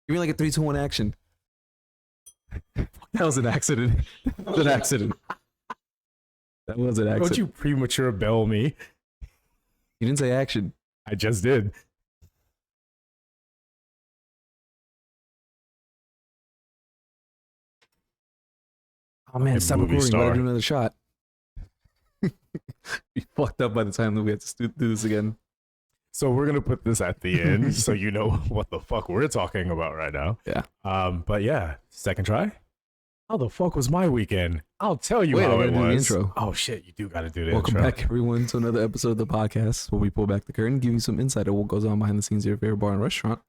Give me like a 3, 2, 1 action. That was an accident. That was an accident. That was an accident. Don't you premature bell me? You didn't say action. I just did. Oh man, Hey, stop movie recording. Gotta star. do another shot. Be fucked up by the time that we have to do this again. So we're gonna put this at the end so you know what the fuck we're talking about right now. Yeah. But yeah, second try. How the fuck was my weekend? I'll tell you Wait, I how gotta it do the was. intro. Oh shit, you do gotta do the Welcome intro. back, everyone, to another episode of the podcast where we pull back the curtain, give you some insight of what goes on behind the scenes of your favorite bar and restaurant.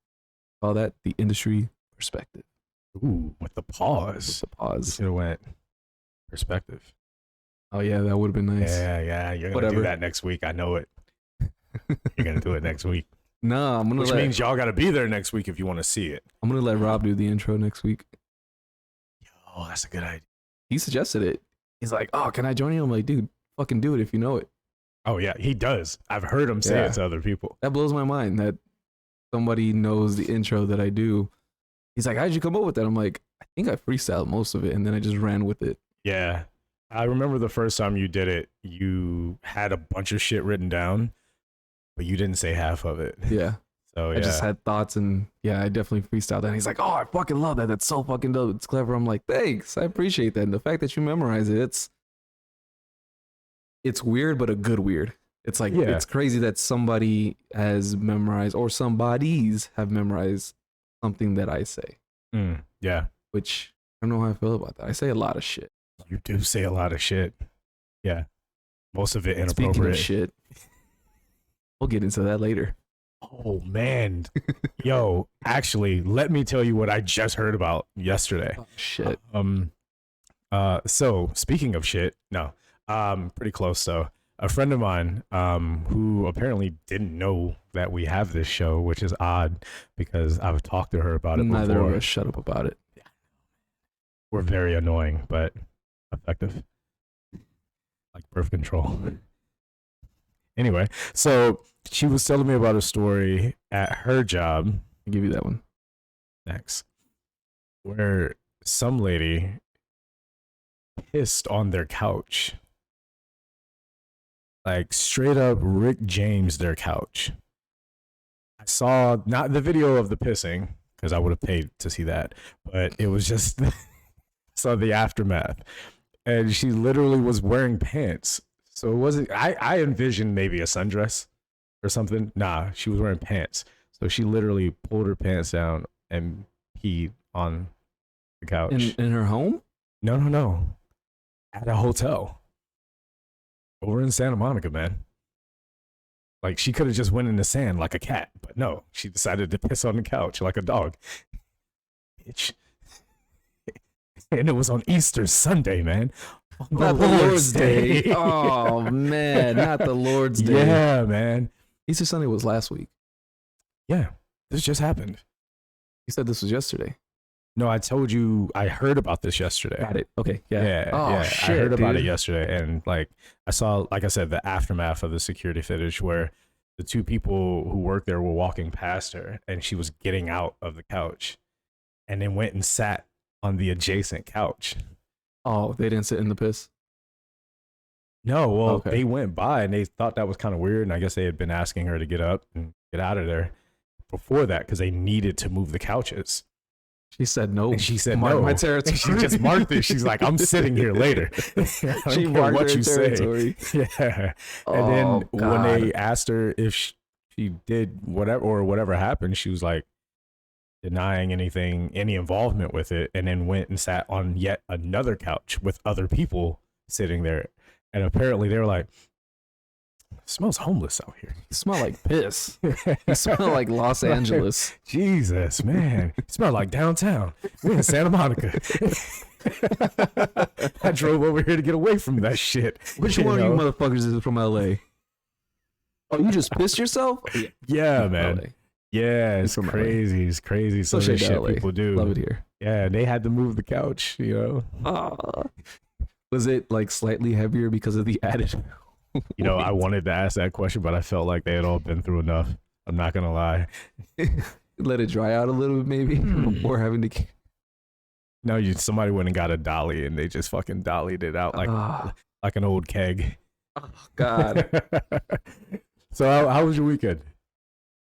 Call that the industry perspective. Ooh, with the pause. With the pause. Should have went perspective. Oh yeah, that would have been nice. Yeah. You're gonna Whatever. do that next week. I know it. You're gonna do it next week. Nah, I'm Which gonna means y'all gotta be there next week if you want to see it. let Rob do the intro next week. Oh, that's a good idea. He suggested it. He's like, "Oh, can I join you?" I'm like, "Dude, fucking do it if you know it." Oh yeah, he does. I've heard him say Yeah. it to other people. That blows my mind that somebody knows the intro that I do. He's like, "How'd you come up with that?" I'm like, "I think I freestyled most of it, and then I just ran with it." Yeah. I remember the first time you did it, you had a bunch of shit written down, but you didn't say half of it. Yeah. So yeah. I just had thoughts, and yeah, I definitely freestyled that. And he's like, "Oh, I fucking love that. That's so fucking dope. It's clever." I'm like, "Thanks. I appreciate that." And the fact that you memorize it, it's weird, but a good weird. It's like, Yeah. it's crazy that somebody has memorized, or somebodies have memorized something that I say, Yeah. which I don't know how I feel about that. I say a lot of shit. You do say a lot of shit. Yeah. Most of it Speaking inappropriate. of shit, we'll get into that later. Oh man. Yo, actually, let me tell you what I just heard about yesterday. Oh, shit. So speaking of shit, no. Pretty close though. A friend of mine, who apparently didn't know that we have this show, which is odd because I've talked to her about it Neither before. of us shut up about it. We're very annoying, but effective. Like birth control. Anyway, so she was telling me about a story at her job. I'll give you that one. Next, where some lady pissed on their couch. Like straight up Rick James their couch. I saw not the video of the pissing because I would have paid to see that, but it was just saw the aftermath. And she literally was wearing pants. So it wasn't I envisioned maybe a sundress or something. Nah, she was wearing pants. So she literally pulled her pants down and peed on the couch. In her home? No. At a hotel. Over in Santa Monica, man. Like she could have just went in the sand like a cat, but no, she decided to piss on the couch like a dog. Bitch. And it was on Easter Sunday, man. On Not the Lord's Day. Oh, man. Not the Lord's Day. Yeah, man. Easter Sunday was last week. Yeah, this just happened. You said this was yesterday. No, I told you I heard about this yesterday. Got it. Okay. Yeah. Yeah, Oh, yeah. shit, I heard about dude. it yesterday, and like I saw, like I said, the aftermath of the security footage where the two people who worked there were walking past her, and she was getting out of the couch, and then went and sat on the adjacent couch. Oh, they didn't sit in the piss? No, well, Okay. they went by and they thought that was kind of weird, and I guess they had been asking her to get up and get out of there before that because they needed to move the couches. She said no. And she said Mark no. my territory. She just marked it. She's like, I'm sitting here later. I don't She care marked what her you say. territory. Yeah. Oh, And then when God. they asked her if she did whatever or whatever happened, she was like denying any involvement with it, and then went and sat on yet another couch with other people sitting there. And apparently they were like, it smells homeless out here. You smell like piss. You smell like Los Angeles. Jesus, man. It smelled like downtown. We're in Santa Monica. I drove over here to get away from that shit. Which You one of know? you motherfuckers is from LA? Oh, you just pissed yourself? Yeah. Yeah, man. LA. Yeah, it's from LA. crazy. It's crazy. Some of So the shit shit LA. people do. Love it here. Yeah, they had to move the couch, you know. Was it like slightly heavier because of the added? You know, I wanted to ask that question, but I felt like they had all been through enough. I'm not gonna lie. let it dry out a little bit maybe before having to. No, somebody went and got a dolly and they just fucking dollied it out like an old keg. Oh, God. So how was your weekend?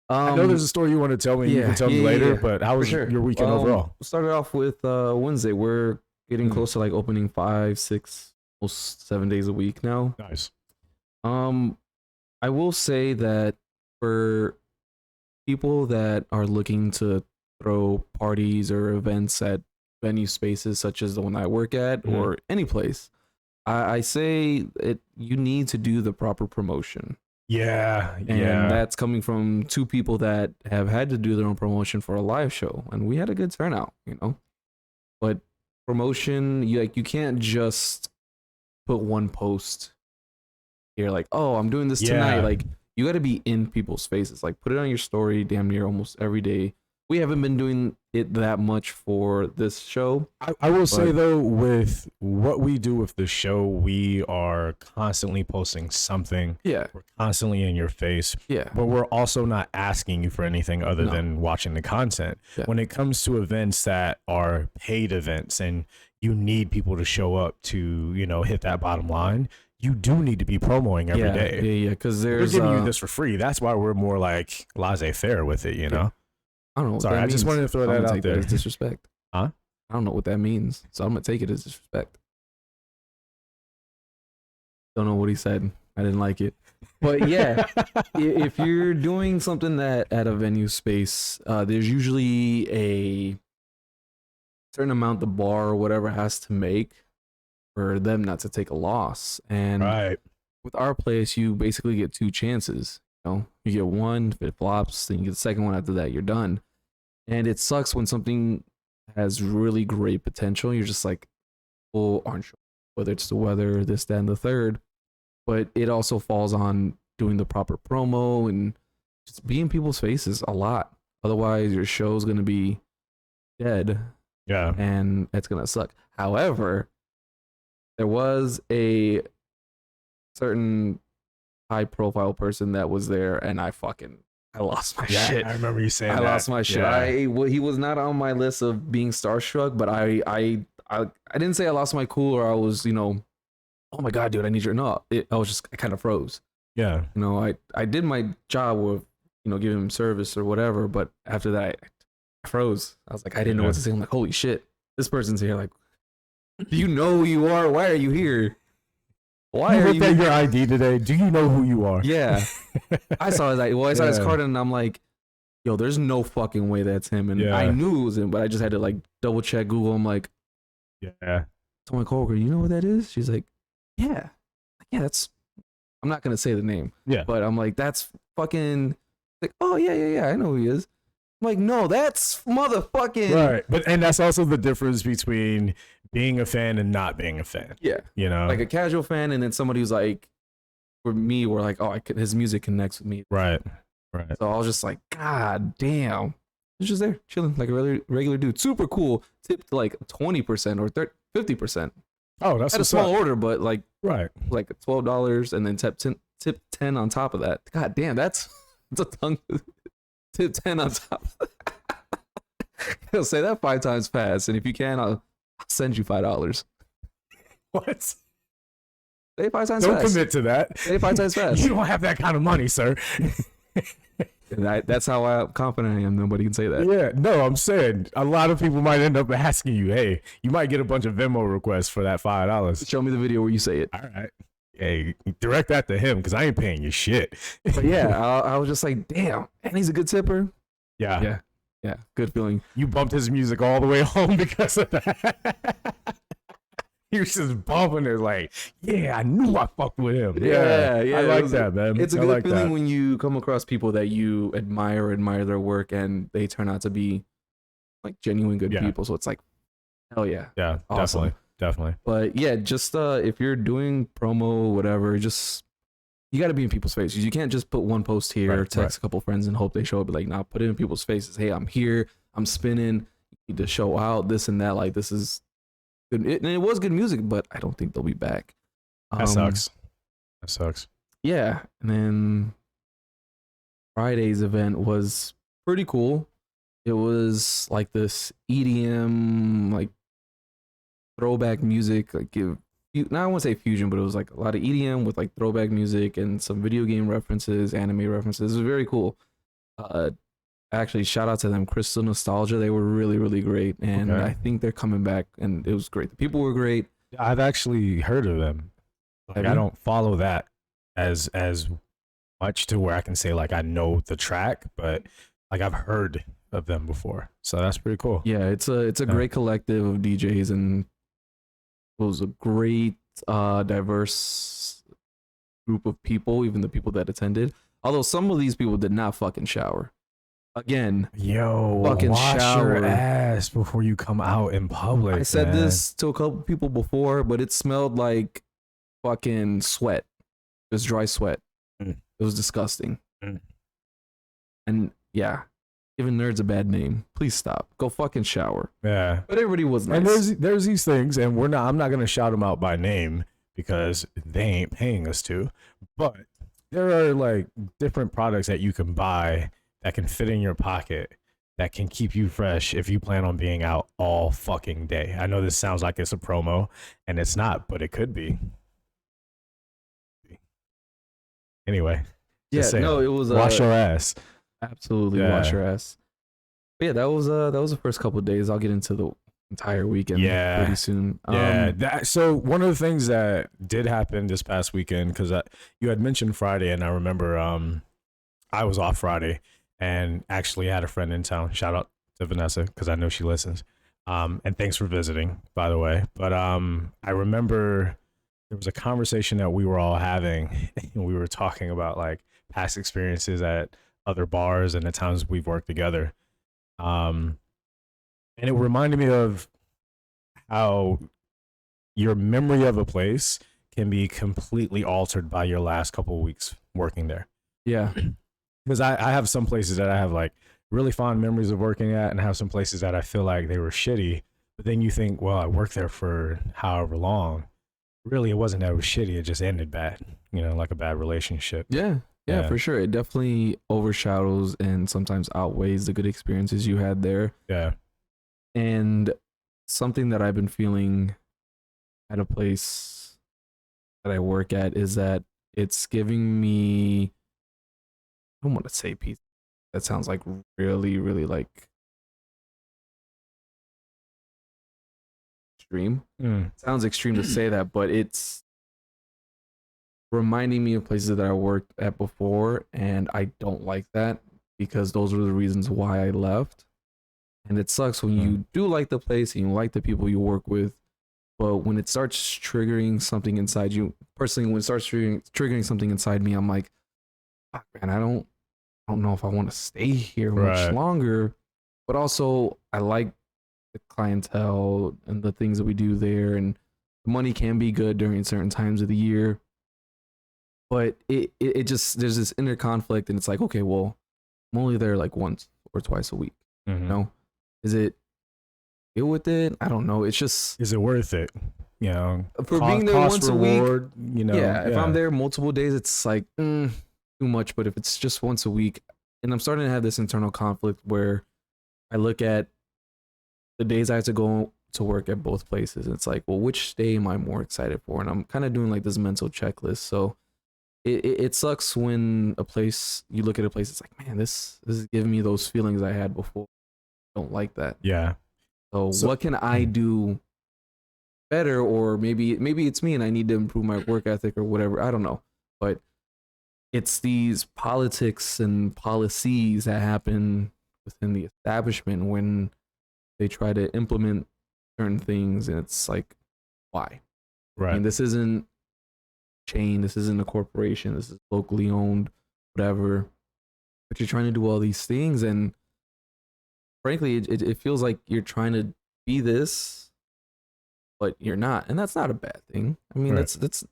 I know there's a story you want to tell me. You can tell me later, but how was your weekend overall? Started off with Wednesday. We're getting close to like opening 5, 6, almost 7 days a week now. Nice. I will say that for people that are looking to throw parties or events at venue spaces such as the one I work at or any place, I say you need to do the proper promotion. Yeah, and that's coming from two people that have had to do their own promotion for a live show, and we had a good turnout, you know. But promotion, you can't just put one post here like, oh, I'm doing this tonight. Like, you got to be in people's faces. Like, put it on your story damn near almost every day. We haven't been doing it that much for this show. I will say, though, with what we do with the show, we are constantly posting something. Yeah. We're constantly in your face. Yeah. But we're also not asking you for anything other than watching the content. Yeah. When it comes to events that are paid events and you need people to show up to, you know, hit that bottom line, you do need to be promoting every day. Yeah, because we're giving you this for free. That's why we're more like laissez-faire with it, you know? I don't know. Sorry, I just wanted to throw that out there. That as disrespect. Huh? I don't know what that means, so I'm gonna take it as disrespect. Don't know what he said. I didn't like it, but yeah, if you're doing something that at a venue space, there's usually a certain amount the bar or whatever has to make for them not to take a loss. And with our place, you basically get 2 chances. You know, you get one, if it flops, then you get the second one. After that, you're done. And it sucks when something has really great potential. You're just like, oh, aren't sure whether it's the weather, this, that, and the third. But it also falls on doing the proper promo and just being in people's faces a lot. Otherwise, your show's going to be dead. Yeah. And it's going to suck. However, there was a certain high profile person that was there, and I lost my shit. I remember you saying I lost my shit. He was not on my list of being starstruck, but I didn't say I lost my cool or I was, you know, oh my God, dude, I need your, no, I kind of froze. Yeah. You know, I did my job with, you know, giving him service or whatever, but after that I froze. I was like, I didn't know what to say. I'm like, holy shit, this person's here. Like, do you know who you are? Why are you here? Why are you looked at your ID today? Do you know who you are? Yeah. I saw his ID. Well, I saw his card and I'm like, yo, there's no fucking way that's him. And I knew it was him, but I just had to like double check Google. I'm like, yeah. So my coworker, you know what that is? She's like, yeah, that's, I'm not going to say the name. Yeah. But I'm like, that's fucking, like, oh yeah, I know who he is. I'm like, no, that's motherfucking. Right. And that's also the difference between being a fan and not being a fan. Yeah. You know, like a casual fan, and then somebody who's like, for me, we're like, oh, his music connects with me. Right. So I was just like, God damn. He's just there chilling like a regular dude. Super cool. Tipped like 20% or 50%. Oh, that's had a small order, but like like $12 and then tip 10 on top of that. God damn, that's a tongue. Tip 10 on top. He'll say that 5 times fast, and if you can, I'll send you $5. What? Say it 5 times fast. Don't commit to that. Say it 5 times fast. You don't have that kind of money, sir. And that's how confident I am. Nobody can say that. Yeah, no, I'm saying a lot of people might end up asking you, hey, you might get a bunch of Venmo requests for that $5. Show me the video where you say it. All right. Hey, direct that to him because I ain't paying you shit. But yeah, I was just like, damn, and he's a good tipper. Yeah. Good feeling. You bumped his music all the way home because of that. He was just bumping it like, yeah, I knew I fucked with him. Yeah. I like that, man. It's a good feeling when you come across people that you admire their work, and they turn out to be like genuine good people. So it's like, hell yeah. Yeah, awesome. Definitely. But yeah, just if you're doing promo, whatever, just you got to be in people's faces. You can't just put one post here, text a couple friends, and hope they show up. But like, nah, put it in people's faces. Hey, I'm here. I'm spinning. You need to show out this and that. Like, this is good. And it was good music, but I don't think they'll be back. That sucks. Yeah, and then Friday's event was pretty cool. It was like this EDM, like throwback music, like now I won't say fusion, but it was like a lot of EDM with like throwback music and some video game references, anime references. It was very cool. Uh, actually, shout out to them, Crystal Nostalgia. They were really, really great, and Okay. I think they're coming back, and it was great. The people were great. I've actually heard of them. Like Have I you? don't follow that as much to where I can say like I know the track, but like I've heard of them before. So that's pretty cool. Yeah, it's a Yeah. great collective of DJs, and it was a great diverse group of people, even the people that attended. Although some of these people did not fucking shower. Again, Yo, fucking wash shower. your ass before you come out in public. I said man. this to a couple people before, but it smelled like fucking sweat. Just dry sweat. Mm. It was disgusting. Mm. And yeah, giving nerds a bad name. Please stop. Go fucking shower. Yeah. But everybody was nice. And there's these things, and I'm not gonna shout them out by name because they ain't paying us to. But there are like different products that you can buy that can fit in your pocket that can keep you fresh if you plan on being out all fucking day. I know this sounds like it's a promo, and it's not, but it could be. Anyway, yeah, just saying, no, it was wash your ass. absolutely Yeah. wash your ass. But yeah, that was the first couple of days. I'll get into the entire weekend Yeah. pretty soon. Yeah, so one of the things that did happen this past weekend, because you had mentioned Friday, and I remember I was off Friday and actually had a friend in town. Shout out to Vanessa because I know she listens. And thanks for visiting, by the way. But I remember there was a conversation that we were all having, and we were talking about like past experiences at other bars and the times we've worked together. And it reminded me of how your memory of a place can be completely altered by your last couple of weeks working there. yeah, Because I have some places that I have like really fond memories of working at, and have some places that I feel like they were shitty. But then you think, well, I worked there for however long. Really, it wasn't that it was shitty. It just ended bad, like a bad relationship. yeah, Yeah. for sure. It definitely overshadows and sometimes outweighs the good experiences you had there. Yeah. And something that I've been feeling at a place that I work at is that it's giving me, I don't want to say peace. That sounds like really, really like extreme. Mm. Sounds extreme to say that, but it's reminding me of places that I worked at before, and I don't like that because those were the reasons why I left. And it sucks when you do like the place and you like the people you work with, but when it starts triggering something inside you, personally, when it starts triggering something inside me, I'm like, fuck, man, I don't know if I want to stay here much Right. longer. But also, I like the clientele and the things that we do there, and the money can be good during certain times of the year. But it just, there's this inner conflict, and it's like, okay, well, I'm only there like once or twice a week. Mhm. You know, is it deal with it? I don't know. It's just Is it worth it? for being there once a week. reward, Yeah, if I'm there multiple days, it's like too much. But if it's just once a week, and I'm starting to have this internal conflict where I look at the days I have to go to work at both places, and it's like, well, which day am I more excited for? And I'm kind of doing like this mental checklist. So it sucks when you look at a place, it's like, man, this is giving me those feelings I had before. I don't like that. Yeah. So So- what can I do better? Or maybe it's me and I need to improve my work ethic or whatever. I don't know. But it's these politics and policies that happen within the establishment when they try to implement certain things, and it's like, why? Right. I mean, this isn't chain, this isn't a corporation, this is locally owned, whatever. But you're trying to do all these things, and frankly, it feels like you're trying to be this, but you're not, and that's not a bad thing. I mean, Right. that's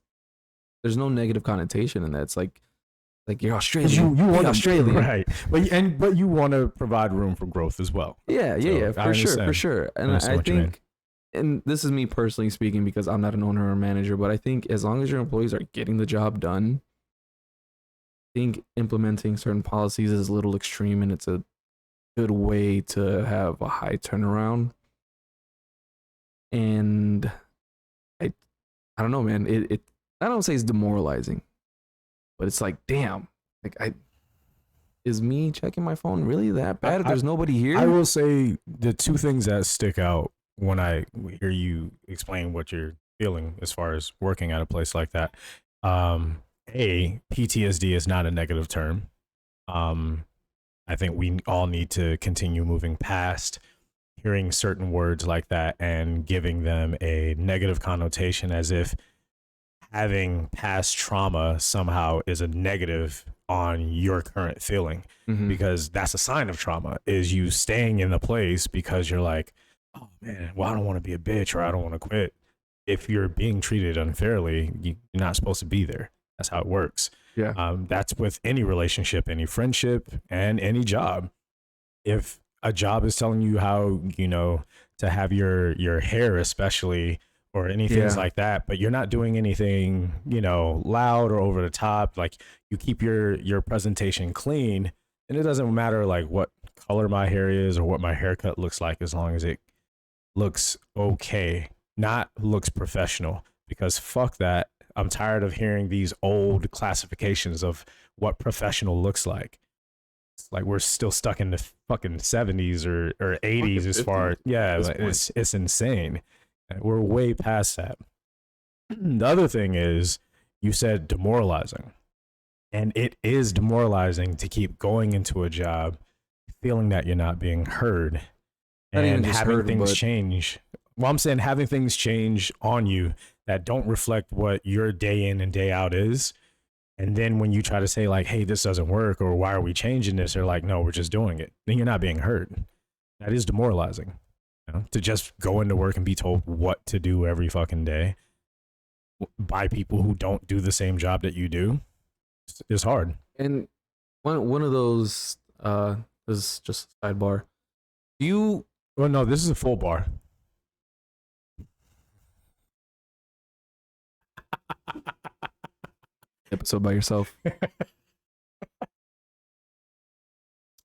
there's no negative connotation in that. It's like you're 'Cause Australian, you want be Australian, right? But you want to provide room for growth as well. Yeah, So, yeah, I for sure, understand. And understand I what you mean. think, and this is me personally speaking because I'm not an owner or manager, but I think as long as your employees are getting the job done, I think implementing certain policies is a little extreme, and it's a good way to have a high turnaround. And I don't know, man. It I don't say it's demoralizing, but it's like, damn, like is me checking my phone really that bad if there's nobody here? I will say the two things that stick out when I hear you explain what you're feeling as far as working at a place like that. PTSD is not a negative term. I think we all need to continue moving past hearing certain words like that and giving them a negative connotation as if having past trauma somehow is a negative on your current feeling, because that's a sign of trauma, is you staying in the place because you're like, oh man, well, I don't want to be a bitch or I don't want to quit. If you're being treated unfairly, you're not supposed to be there. That's how it works. Yeah. That's with any relationship, any friendship, and any job. If a job is telling you how, to have your hair especially, or anything like that, but you're not doing anything, loud or over the top, like you keep your presentation clean, and it doesn't matter like what color my hair is or what my haircut looks like, as long as it looks okay, not looks professional, because fuck that. I'm tired of hearing these old classifications of what professional looks like. It's like we're still stuck in the fucking 70s or 80s as far, it's insane. We're way past that. The other thing is, you said demoralizing, and it is demoralizing to keep going into a job feeling that you're not being heard and having things change. Well, I'm saying having things change on you that don't reflect what your day in and day out is. And then when you try to say like, hey, this doesn't work, or why are we changing this? They're like, no, we're just doing it. Then you're not being heard. That is demoralizing. To just go into work and be told what to do every fucking day by people who don't do the same job that you do is hard. And one of those is just a sidebar. Well, no, this is a full bar. Episode by yourself.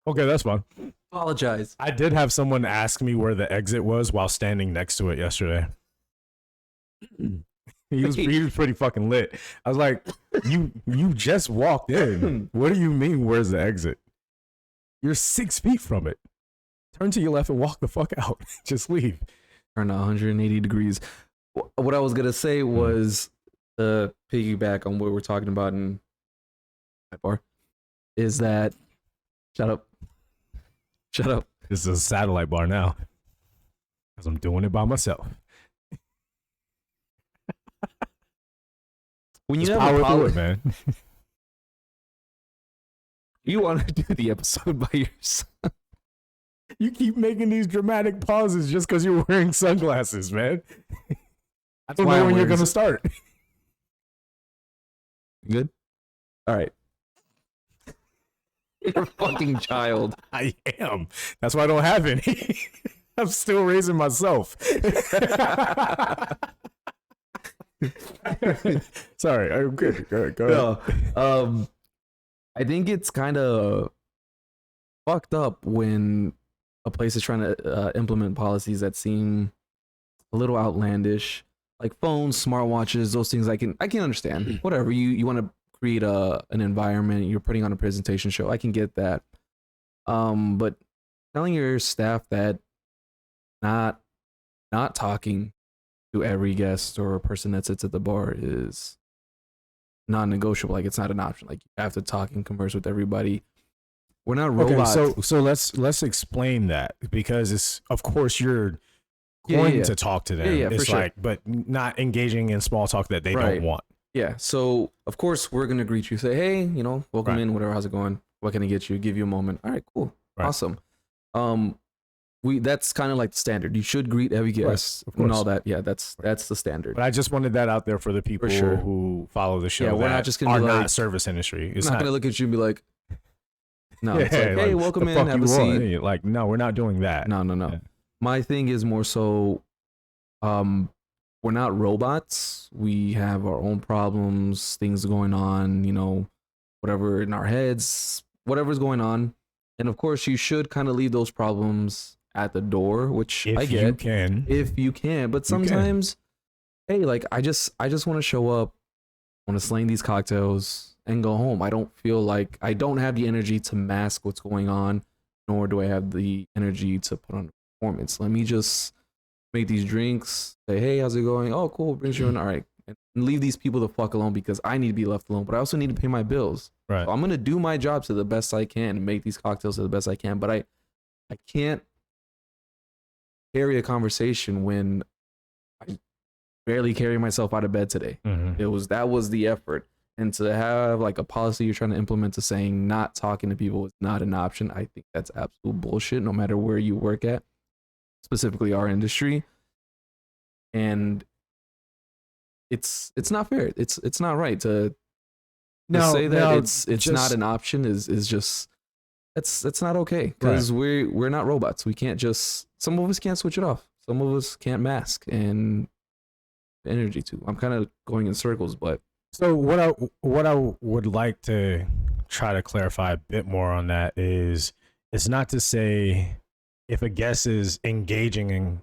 Okay, that's fine. Apologize. I did have someone ask me where the exit was while standing next to it yesterday. He was pretty fucking lit. I was like, you just walked in. What do you mean, where's the exit? You're 6 feet from it. Turn to your left and walk the fuck out. Just leave. Turn 180 degrees. What I was going to say was, to piggyback on what we're talking about in that bar, is that, shut up. This is a satellite bar now, because I'm doing it by myself. When you just have power through it, man. You want to do the episode by yourself. You keep making these dramatic pauses just because you're wearing sunglasses, man. I don't know when you're going to start. Good? All right. You're a fucking child. I am. That's why I don't have any. I'm still raising myself. Sorry, I'm good. Go ahead. No, I think it's kind of fucked up when a place is trying to implement policies that seem a little outlandish, like phones, smartwatches, those things. I can understand. Whatever you want to create an environment, you're putting on a presentation show, I can get that. But telling your staff that not talking to every guest or a person that sits at the bar is non-negotiable. Like, it's not an option. Like, you have to talk and converse with everybody. We're not robots. Okay, so let's explain that, because it's, of course, you're going to talk to them. Yeah, it's for like, but not engaging in small talk that they don't want. Yeah. So of course we're gonna greet you. Say, hey, welcome in. Whatever. How's it going? What can I get you? Give you a moment. All right. Cool. Right. Awesome. That's kind of like the standard. You should greet every guest and all that. Yeah. That's the standard. But I just wanted that out there for the people who follow the show. Yeah, we're not just gonna be like, not service industry. It's not gonna look at you and be like, no. It's like, hey, welcome in. Have a seat. Like, no, we're not doing that. No. Yeah. My thing is more so, we're not robots. We have our own problems, things going on, whatever in our heads, whatever's going on. And of course, you should kind of leave those problems at the door, which I If you get can. if you can. But You can. sometimes, hey, like I just want to show up, want to sling these cocktails and go home. I don't feel like I don't have the energy to mask what's going on, nor do I have the energy to put on a performance. Let me just make these drinks, say, hey, how's it going? Oh, cool, brings you in. All right. And leave these people the fuck alone because I need to be left alone, but I also need to pay my bills. Right. So I'm gonna do my job to the best I can and make these cocktails to the best I can. But I can't carry a conversation when I barely carry myself out of bed today. Mhm. That was the effort. And to have like a policy you're trying to implement to saying not talking to people is not an option, I think that's absolute bullshit, no matter where you work at, specifically our industry. And it's not fair. It's not right to say that it's just- not an option is just that's not okay because we're not robots. We can't just, some of us can't switch it off. Some of us can't mask and energy too. I'm kind of going in circles, but So what I would like to try to clarify a bit more on that is, it's not to say if a guest is engaging and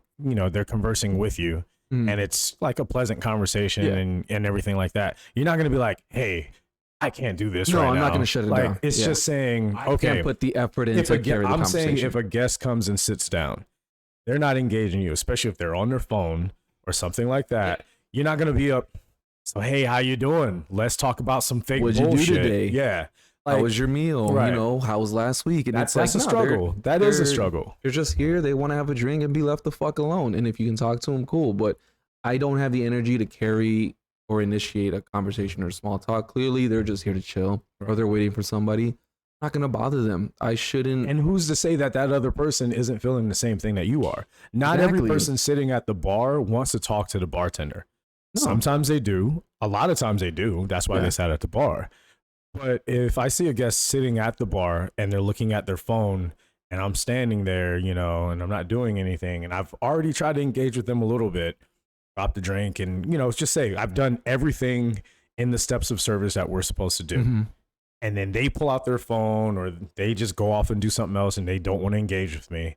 they're conversing with you and it's like a pleasant conversation and everything like that, you're not going to be like, hey, I can't do this no, right now. I'm not going to shut it like, down. It's just saying, I okay, can't put the effort in to carry the I'm conversation. saying if a guest comes and sits down, they're not engaging you, especially if they're on their phone or something like that. You're not going to be up. So, hey, how you doing? Let's talk about some fake What'd you do bullshit. today? Yeah. How was your meal? Right. How was last week? And That's it's a like, no, struggle. That is a they're- struggle. They're just here. They want to have a drink and be left the fuck alone. And if you can talk to them, cool. But I don't have the energy to carry or initiate a conversation or small talk. Clearly, they're just here to chill or they're waiting for somebody. I'm not going to bother them. I shouldn't. And who's to say that that other person isn't feeling the same thing that you are? Not every Exactly. person sitting at the bar wants to talk to the bartender. No. Sometimes they do. A lot of times they do. That's why Yeah. they sat at the bar. But if I see a guest sitting at the bar and they're looking at their phone and I'm standing there, and I'm not doing anything, and I've already tried to engage with them a little bit, drop the drink and, just say I've done everything in the steps of service that we're supposed to do. Mhm. And then they pull out their phone or they just go off and do something else and they don't want to engage with me.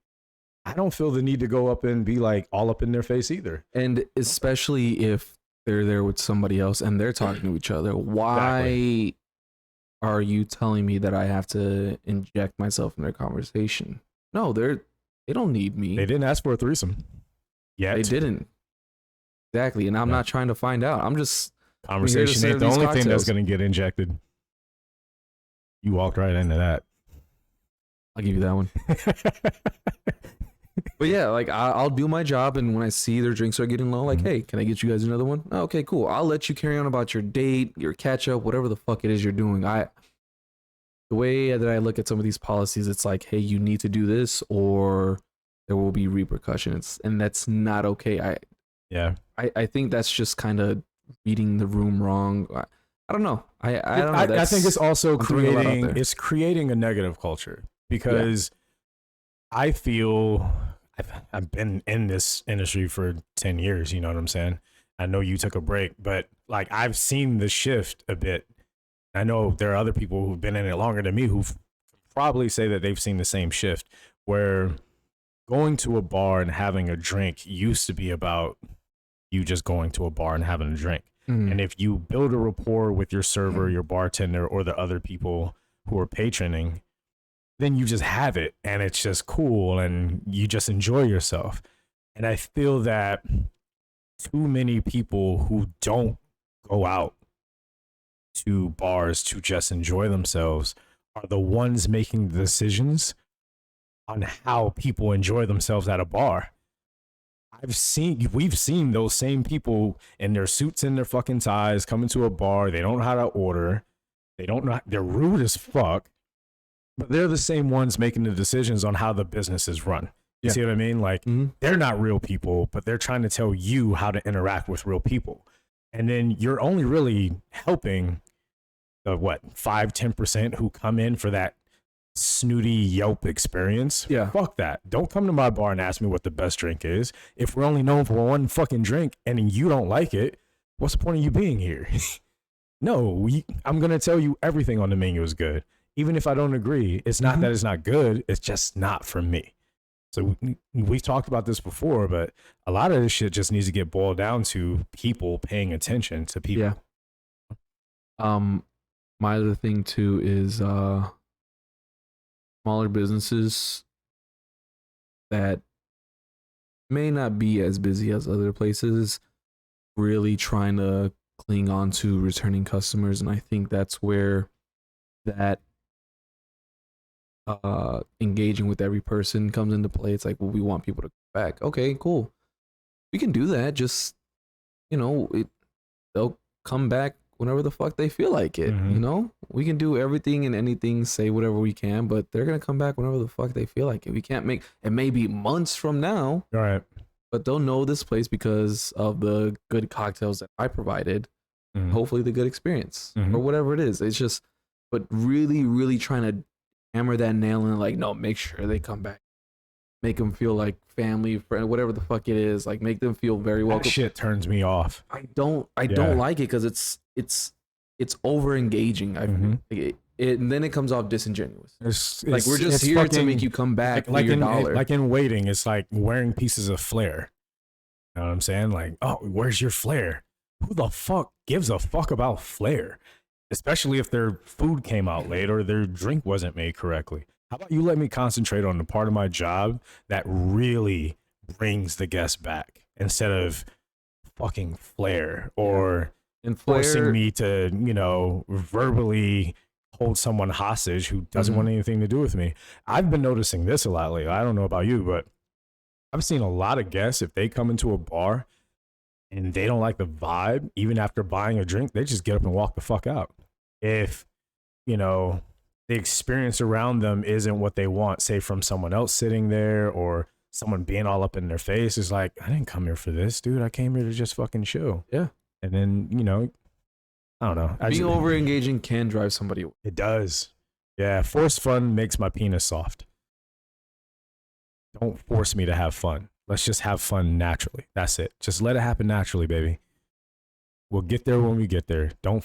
I don't feel the need to go up and be like all up in their face either. And especially if they're there with somebody else and they're talking to each other, why are you telling me that I have to inject myself in their conversation? No, they don't need me. They didn't ask for a threesome yet. They didn't. Exactly. And I'm Yeah. not trying to find out. I'm just Conversation serve ain't the these only thing that's cocktails. going to get injected. You walked right into that. I'll give you that one. But yeah, like I'll do my job, and when I see their drinks are getting low, like, Mhm. hey, can I get you guys another one? Oh, okay, cool. I'll let you carry on about your date, your catch up, whatever the fuck it is you're doing. The way that I look at some of these policies, it's like, hey, you need to do this, or there will be repercussions, and that's not okay. Yeah. I think that's just kind of reading the room wrong. I don't know. I don't know. I think it's also I'm throwing a lot out there. creating a negative culture because I feel I've been in this industry for 10 years. You know what I'm saying? I know you took a break, but like I've seen the shift a bit. I know there are other people who've been in it longer than me who probably say that they've seen the same shift where going to a bar and having a drink used to be about you just going to a bar and having a drink. Mhm. And if you build a rapport with your server, your bartender, or the other people who are patroning, then you just have it and it's just cool and you just enjoy yourself. And I feel that too many people who don't go out to bars to just enjoy themselves are the ones making the decisions on how people enjoy themselves at a bar. We've seen those same people in their suits and their fucking ties come into a bar. They don't know how to order. They're rude as fuck, but they're the same ones making the decisions on how the business is run. You Yeah. see what I mean? Like Mhm. they're not real people, but they're trying to tell you how to interact with real people. And then you're only really helping the 5-10% who come in for that snooty Yelp experience. Yeah. Fuck that. Don't come to my bar and ask me what the best drink is. If we're only known for one fucking drink and you don't like it, what's the point of you being here? No, I'm going to tell you everything on the menu is good. even if I don't agree, it's not Mhm. that it's not good. It's just not for me. So we've talked about this before, but a lot of this shit just needs to get boiled down to people paying attention to people. Yeah. My other thing too is smaller businesses that may not be as busy as other places really trying to cling on to returning customers, and I think that's where that engaging with every person comes into play. It's like, well, we want people to come back. Okay, cool. We can do that. Just, they'll come back whenever the fuck they feel like it. Mhm. We can do everything and anything, say whatever we can, but they're gonna come back whenever the fuck they feel like it. We can't make it. May be months from now, All right. but they'll know this place because of the good cocktails that I provided. Mhm. Hopefully, the good experience Mhm. or whatever it is. It's just, but really, really trying to hammer that nail in. Like, no, make sure they come back. Make them feel like family, friend, whatever the fuck it is. Like, make them feel very That welcome. shit turns me off. I don't Yeah. like it because it's over engaging. Mhm. And then it comes off disingenuous. It's We're just it's here to fucking- make you come back for like your in dollar. like in waiting. It's like wearing pieces of flair. You know what I'm saying? Like, oh, where's your flair? Who the fuck gives a fuck about flair? Especially if their food came out late or their drink wasn't made correctly. How about you let me concentrate on the part of my job that really brings the guest back instead of fucking flair or and forcing Flair, me to, verbally hold someone hostage who doesn't Mhm. want anything to do with me. I've been noticing this a lot lately. I don't know about you, but I've seen a lot of guests, if they come into a bar and they don't like the vibe, even after buying a drink, they just get up and walk the fuck out. If, the experience around them isn't what they want, say from someone else sitting there or someone being all up in their face, is like, I didn't come here for this, dude. I came here to just fucking chill. Yeah. And then, I don't know. being over engaging can drive somebody away. It does. Yeah. Forced fun makes my penis soft. Don't force me to have fun. Let's just have fun naturally. That's it. Just let it happen naturally, baby. We'll get there when we get there. Don't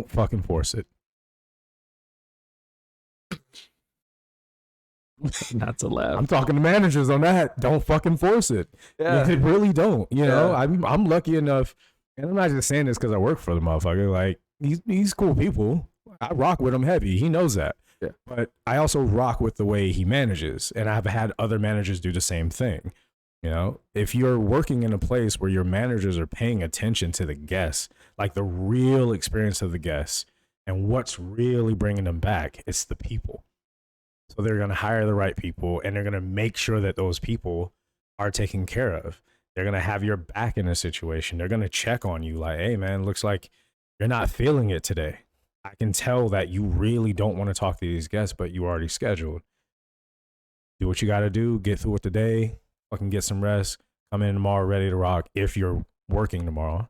fucking force it. Not to laugh. I'm talking to managers on that. Don't fucking force it. Yeah. They really don't. Yeah. I'm lucky enough, and I'm not just saying this because I work for the motherfucker. Like he's cool people. I rock with him heavy. He knows that. Yeah. But I also rock with the way he manages, and I've had other managers do the same thing. If you're working in a place where your managers are paying attention to the guests, like the real experience of the guests, and what's really bringing them back, it's the people. So they're going to hire the right people, and they're going to make sure that those people are taken care of. They're going to have your back in a situation. They're going to check on you like, hey, man, looks like you're not feeling it today. I can tell that you really don't want to talk to these guests, but you already scheduled. Do what you got to do. Get through with the day. Fucking get some rest. Come in tomorrow ready to rock if you're working tomorrow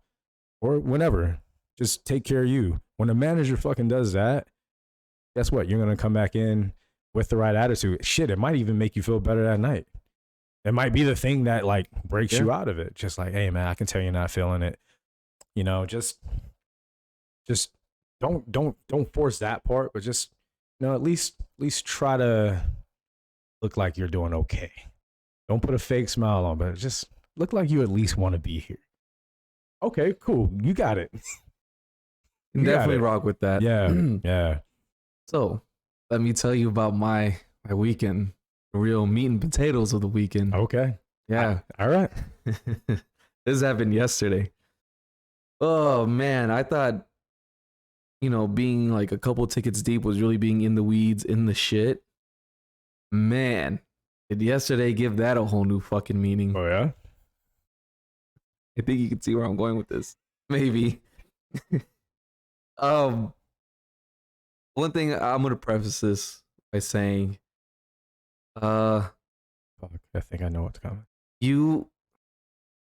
or whenever. Just take care of you. When a manager fucking does that, guess what? You're going to come back in with the right attitude. Shit, it might even make you feel better that night. It might be the thing that like breaks you out of it. Just like, hey man, I can tell you're not feeling it. Just don't force that part, but just at least try to look like you're doing okay. Don't put a fake smile on, but just look like you at least want to be here. Okay, cool. You got it. Can definitely rock with that. Yeah. Yeah. So let me tell you about my weekend, the real meat and potatoes of the weekend. Okay. Yeah. All right. This happened yesterday. Oh man, I thought, being like a couple tickets deep was really being in the weeds, in the shit. Man, did yesterday give that a whole new fucking meaning. Oh yeah. I think you can see where I'm going with this. Maybe. One thing I'm gonna preface this by saying, Fuck, I think I know what's coming.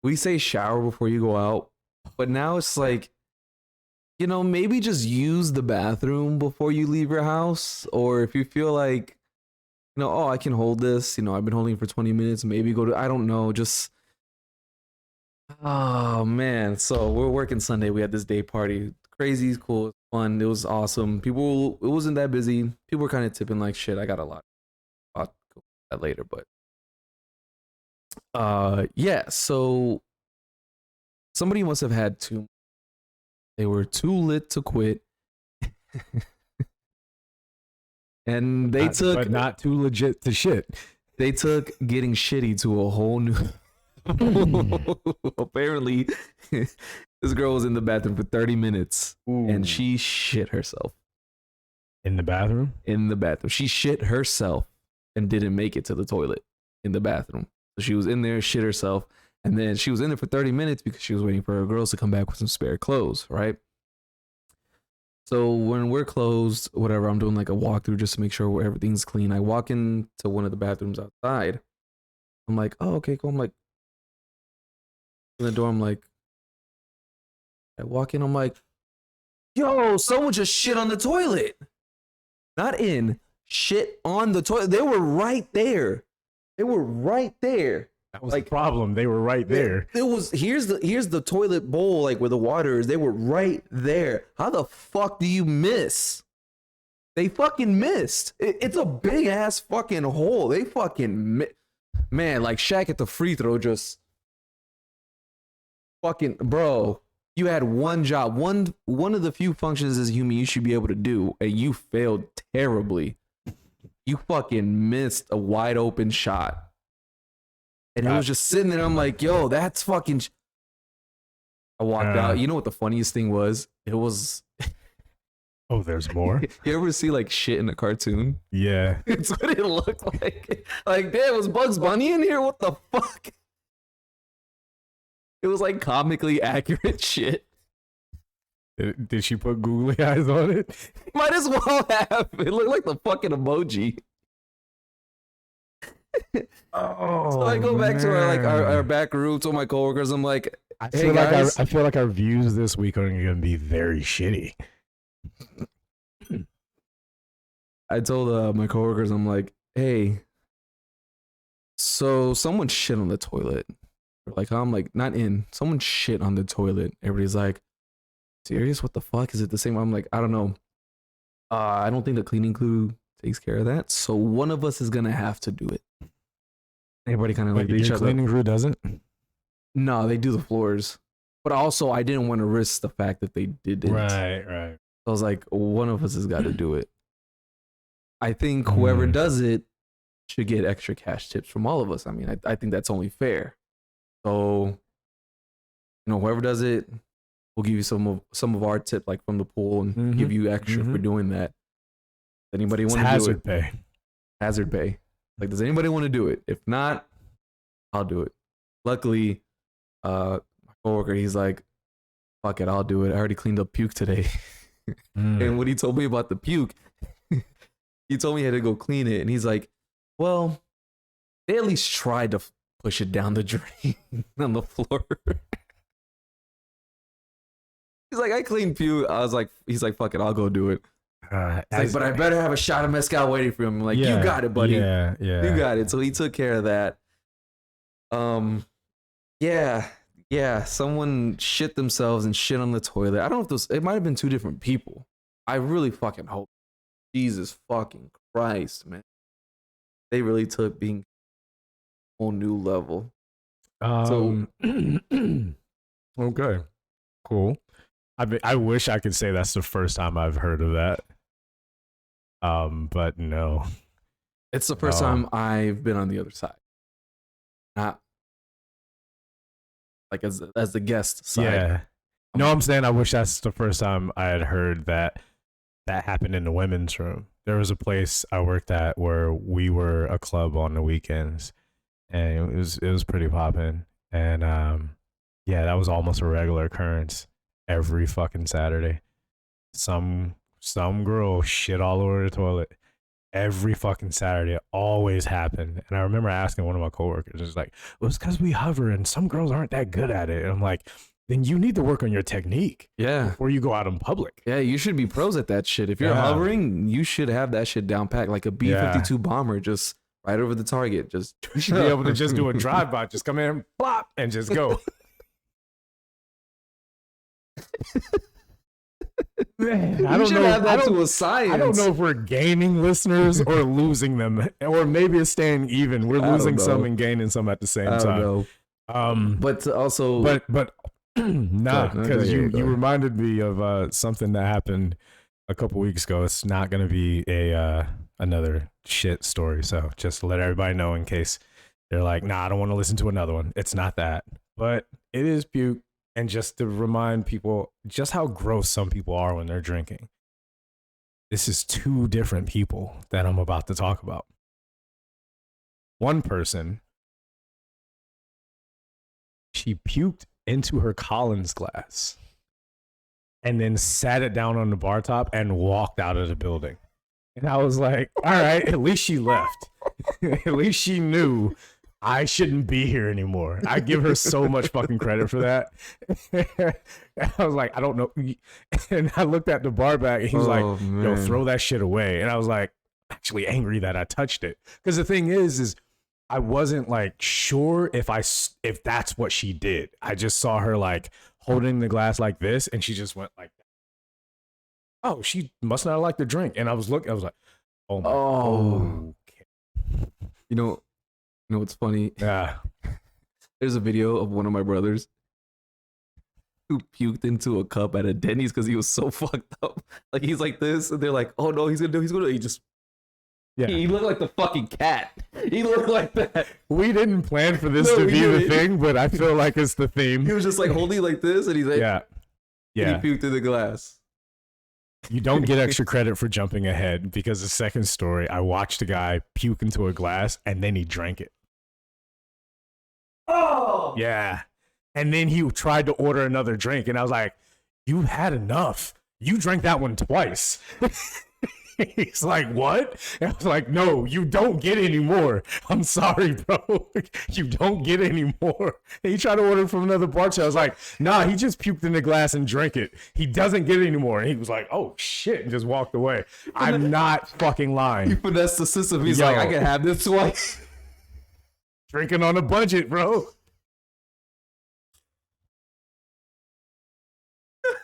we say shower before you go out, but now it's like, maybe just use the bathroom before you leave your house, or if you feel like, oh, I can hold this, I've been holding it for 20 minutes, maybe go to, I don't know, just, oh man. So we're working Sunday. We had this day party. crazy, cool, fun. It was awesome. People, it wasn't that busy. People were kind of tipping like shit. I got a lot. I'll go with that later, but yeah. So somebody must have had too. They were too lit to quit, and they took, but not too legit to shit. they took getting shitty to a whole new. Apparently, this girl was in the bathroom for 30 minutes and she shit herself in the bathroom. in the bathroom. She shit herself and didn't make it to the toilet in the bathroom. So she was in there, shit herself, and then she was in there for 30 minutes because she was waiting for her girls to come back with some spare clothes, right? So when we're closed, whatever, I'm doing like a walkthrough just to make sure everything's clean. I walk into one of the bathrooms outside. I'm like, oh, okay, cool. I'm like, in the door, I'm like, I walk in, I'm like, yo, someone just shit on the toilet. Not in, shit on the toilet. They were right there. They were right there. That was Like- the problem. They were right there. It was here's the toilet bowl, like where the water is. They were right there. How the fuck do you miss? They fucking missed. It's a big ass fucking hole. They fucking man, like Shaq at the free throw just fucking bro. You had one job, one of the few functions as a human you should be able to do, and you failed terribly. You fucking missed a wide open shot. And it was just sitting there. I'm like, yo, that's fucking. I walked out. You know what the funniest thing was? It was. Oh, there's more. You ever see like shit in a cartoon? Yeah. It's what it looked like. Like, damn, was Bugs Bunny in here? What the fuck? It was like comically accurate shit. Did she put googly eyes on it? Might as well have. It looked like the fucking emoji. Oh, So I go back to our back room to my coworkers. I'm like, I hey feel like guys. I feel like our views this week are going to be very shitty. I told my coworkers, I'm like, hey, so someone shit on the toilet. Like, I'm like, not in. Someone shit on the toilet. Everybody's like, serious? What the fuck? Is it the same? I'm like, I don't know. I don't think the cleaning crew takes care of that. So one of us is gonna have to do it. Everybody kind of like each Your other. cleaning crew doesn't? No, they do the floors. But also, I didn't want to risk the fact that they didn't. Right. I was like, one of us has got to do it. I think whoever does it should get extra cash tips from all of us. I mean, I think that's only fair. So, you know, whoever does it, we'll give you some of our tip, like from the pool, and give you extra for doing that. Does anybody want to do it? Hazard pay. Hazard pay. Like, does anybody want to do it? If not, I'll do it. Luckily, my coworker, he's like, fuck it, I'll do it. I already cleaned up puke today. And when he told me about the puke, he told me he had to go clean it. And he's like, well, they at least tried to push it down the drain on the floor. He's like, I cleaned puke. He's like, fuck it, I'll go do it. He's like, but I better have a shot of mezcal waiting for him. I'm like, you got it, buddy. Yeah. You got it. So he took care of that. Yeah. Someone shit themselves and shit on the toilet. I don't know if it might have been two different people. I really fucking hope. Jesus fucking Christ, man. They really took being a whole new level. Okay, cool. I wish I could say that's the first time I've heard of that. But no. It's the first time I've been on the other side. Not like as the guest side. Yeah. No, I'm saying I wish that's the first time I had heard that happened in the women's room. There was a place I worked at where we were a club on the weekends, and it was pretty poppin'. And yeah, that was almost a regular occurrence every fucking Saturday. Some girl shit all over the toilet every fucking Saturday. It always happened. And I remember asking one of my coworkers, it's like, well, it's because we hover and some girls aren't that good at it. And I'm like, then you need to work on your technique. Yeah. Before you go out in public. Yeah, you should be pros at that shit. If you're hovering, you should have that shit down pat like a B-52 bomber, just right over the target. Just you should be able to just do a drive-by, just come in, plop, and just go. Man, You should have that to a science. I don't know if we're gaining listeners or losing them, or maybe it's staying even. We're I don't losing some know. and gaining some at the same I don't time. know. But also, But nah, Go because ahead, go you ahead. reminded me of something that happened a couple weeks ago. It's not gonna be a another shit story. So just to let everybody know in case they're like, nah, I don't want to listen to another one. It's not that, but it is puke. And just to remind people just how gross some people are when they're drinking. This is two different people that I'm about to talk about. One person, she puked into her Collins glass and then sat it down on the bar top and walked out of the building. And I was like, all right, at least she left. At least she knew I shouldn't be here anymore. I give her so much fucking credit for that. I was like, I don't know. And I looked at the bar back and he was like, yo, man. throw that shit away. And I was like, actually angry that I touched it. Because the thing is I wasn't like sure if that's what she did. I just saw her like holding the glass like this and she just went like that. Oh, she must not like the drink. And I was like, oh my okay. You know what's funny? Yeah. There's a video of one of my brothers who puked into a cup at a Denny's because he was so fucked up. Like he's like this, and they're like, "Oh no, he's gonna." He just, Yeah. he looked like the fucking cat. He looked like that. We didn't plan for this No, to we be the didn't. thing, but I feel like it's the He theme. was just like holding like this, and he's like, Yeah. Yeah. And he puked in the glass. You don't get extra credit for jumping ahead because the second story, I watched a guy puke into a glass and then he drank it. Oh Yeah. And then he tried to order another drink. And I was like, you had enough. You drank that one twice. He's like, what? And I was like, no, you don't get any more. I'm sorry, bro. You don't get any more. And he tried to order from another bartender. I was like, nah, he just puked in the glass and drank it. He doesn't get any more. And he was like, oh, shit, and just walked away. I'm not fucking He lying. finessed the system. He's Yo. like, I can have this twice. Drinking on a budget, bro.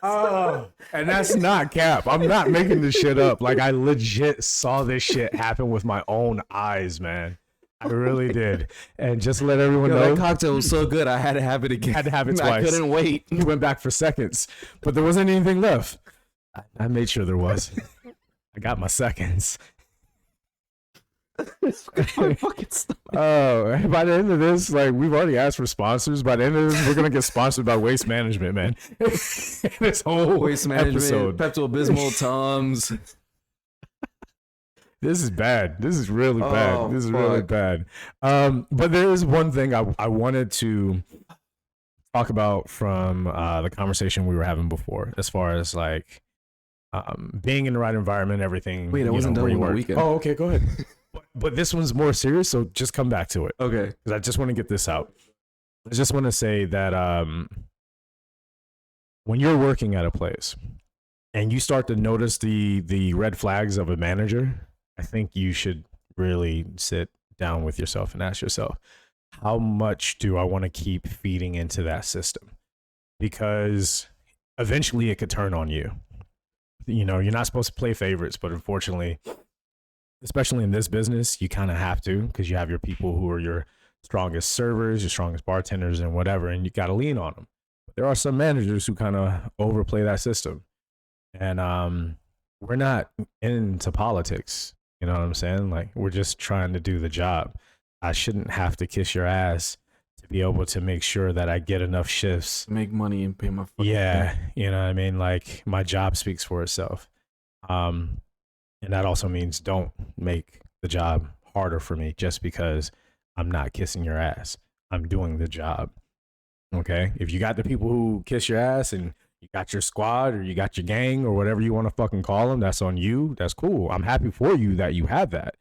Oh, and that's not cap. I'm not making this shit up. Like I legit saw this shit happen with my own eyes, man. I really did. And just to let everyone Yo, know, that cocktail was so good, I had to have it again. had to have it I twice. couldn't wait. He went back for seconds, but there wasn't anything left. I made sure there was. I got my seconds. Fucking stomach. Oh, by the end of this, like we've already asked for sponsors. By the end of this, we're gonna get sponsored by Waste Management, man. This whole Waste management, episode. Pepto Bismol, Tums. This is bad. This is really bad. Oh, This is really fuck. bad. But there is one thing I wanted to talk about from the conversation we were having before, as far as like being in the right environment, everything. Wait, I you wasn't know, done where you with my work. weekend. Oh, okay, go ahead. But this one's more serious, so just come back to it Okay. because I just want to get this out. I just want to say that when you're working at a place and you start to notice the red flags of a manager, I think you should really sit down with yourself and ask yourself, how much do I want to keep feeding into that system? Because eventually it could turn on you. You know, you're not supposed to play favorites, but unfortunately, especially in this business, you kind of have to because you have your people who are your strongest servers, your strongest bartenders, and whatever, and you got to lean on them. But there are some managers who kind of overplay that system, and we're not into politics. You know what I'm saying? Like we're just trying to do the job. I shouldn't have to kiss your ass to be able to make sure that I get enough shifts. Make money and pay my fucking Yeah, you know what I mean? Like my job speaks for itself. And that also means don't make the job harder for me just because I'm not kissing your ass. I'm doing the job. Okay? If you got the people who kiss your ass and you got your squad or you got your gang or whatever you want to fucking call them, that's on you. That's cool. I'm happy for you that you have that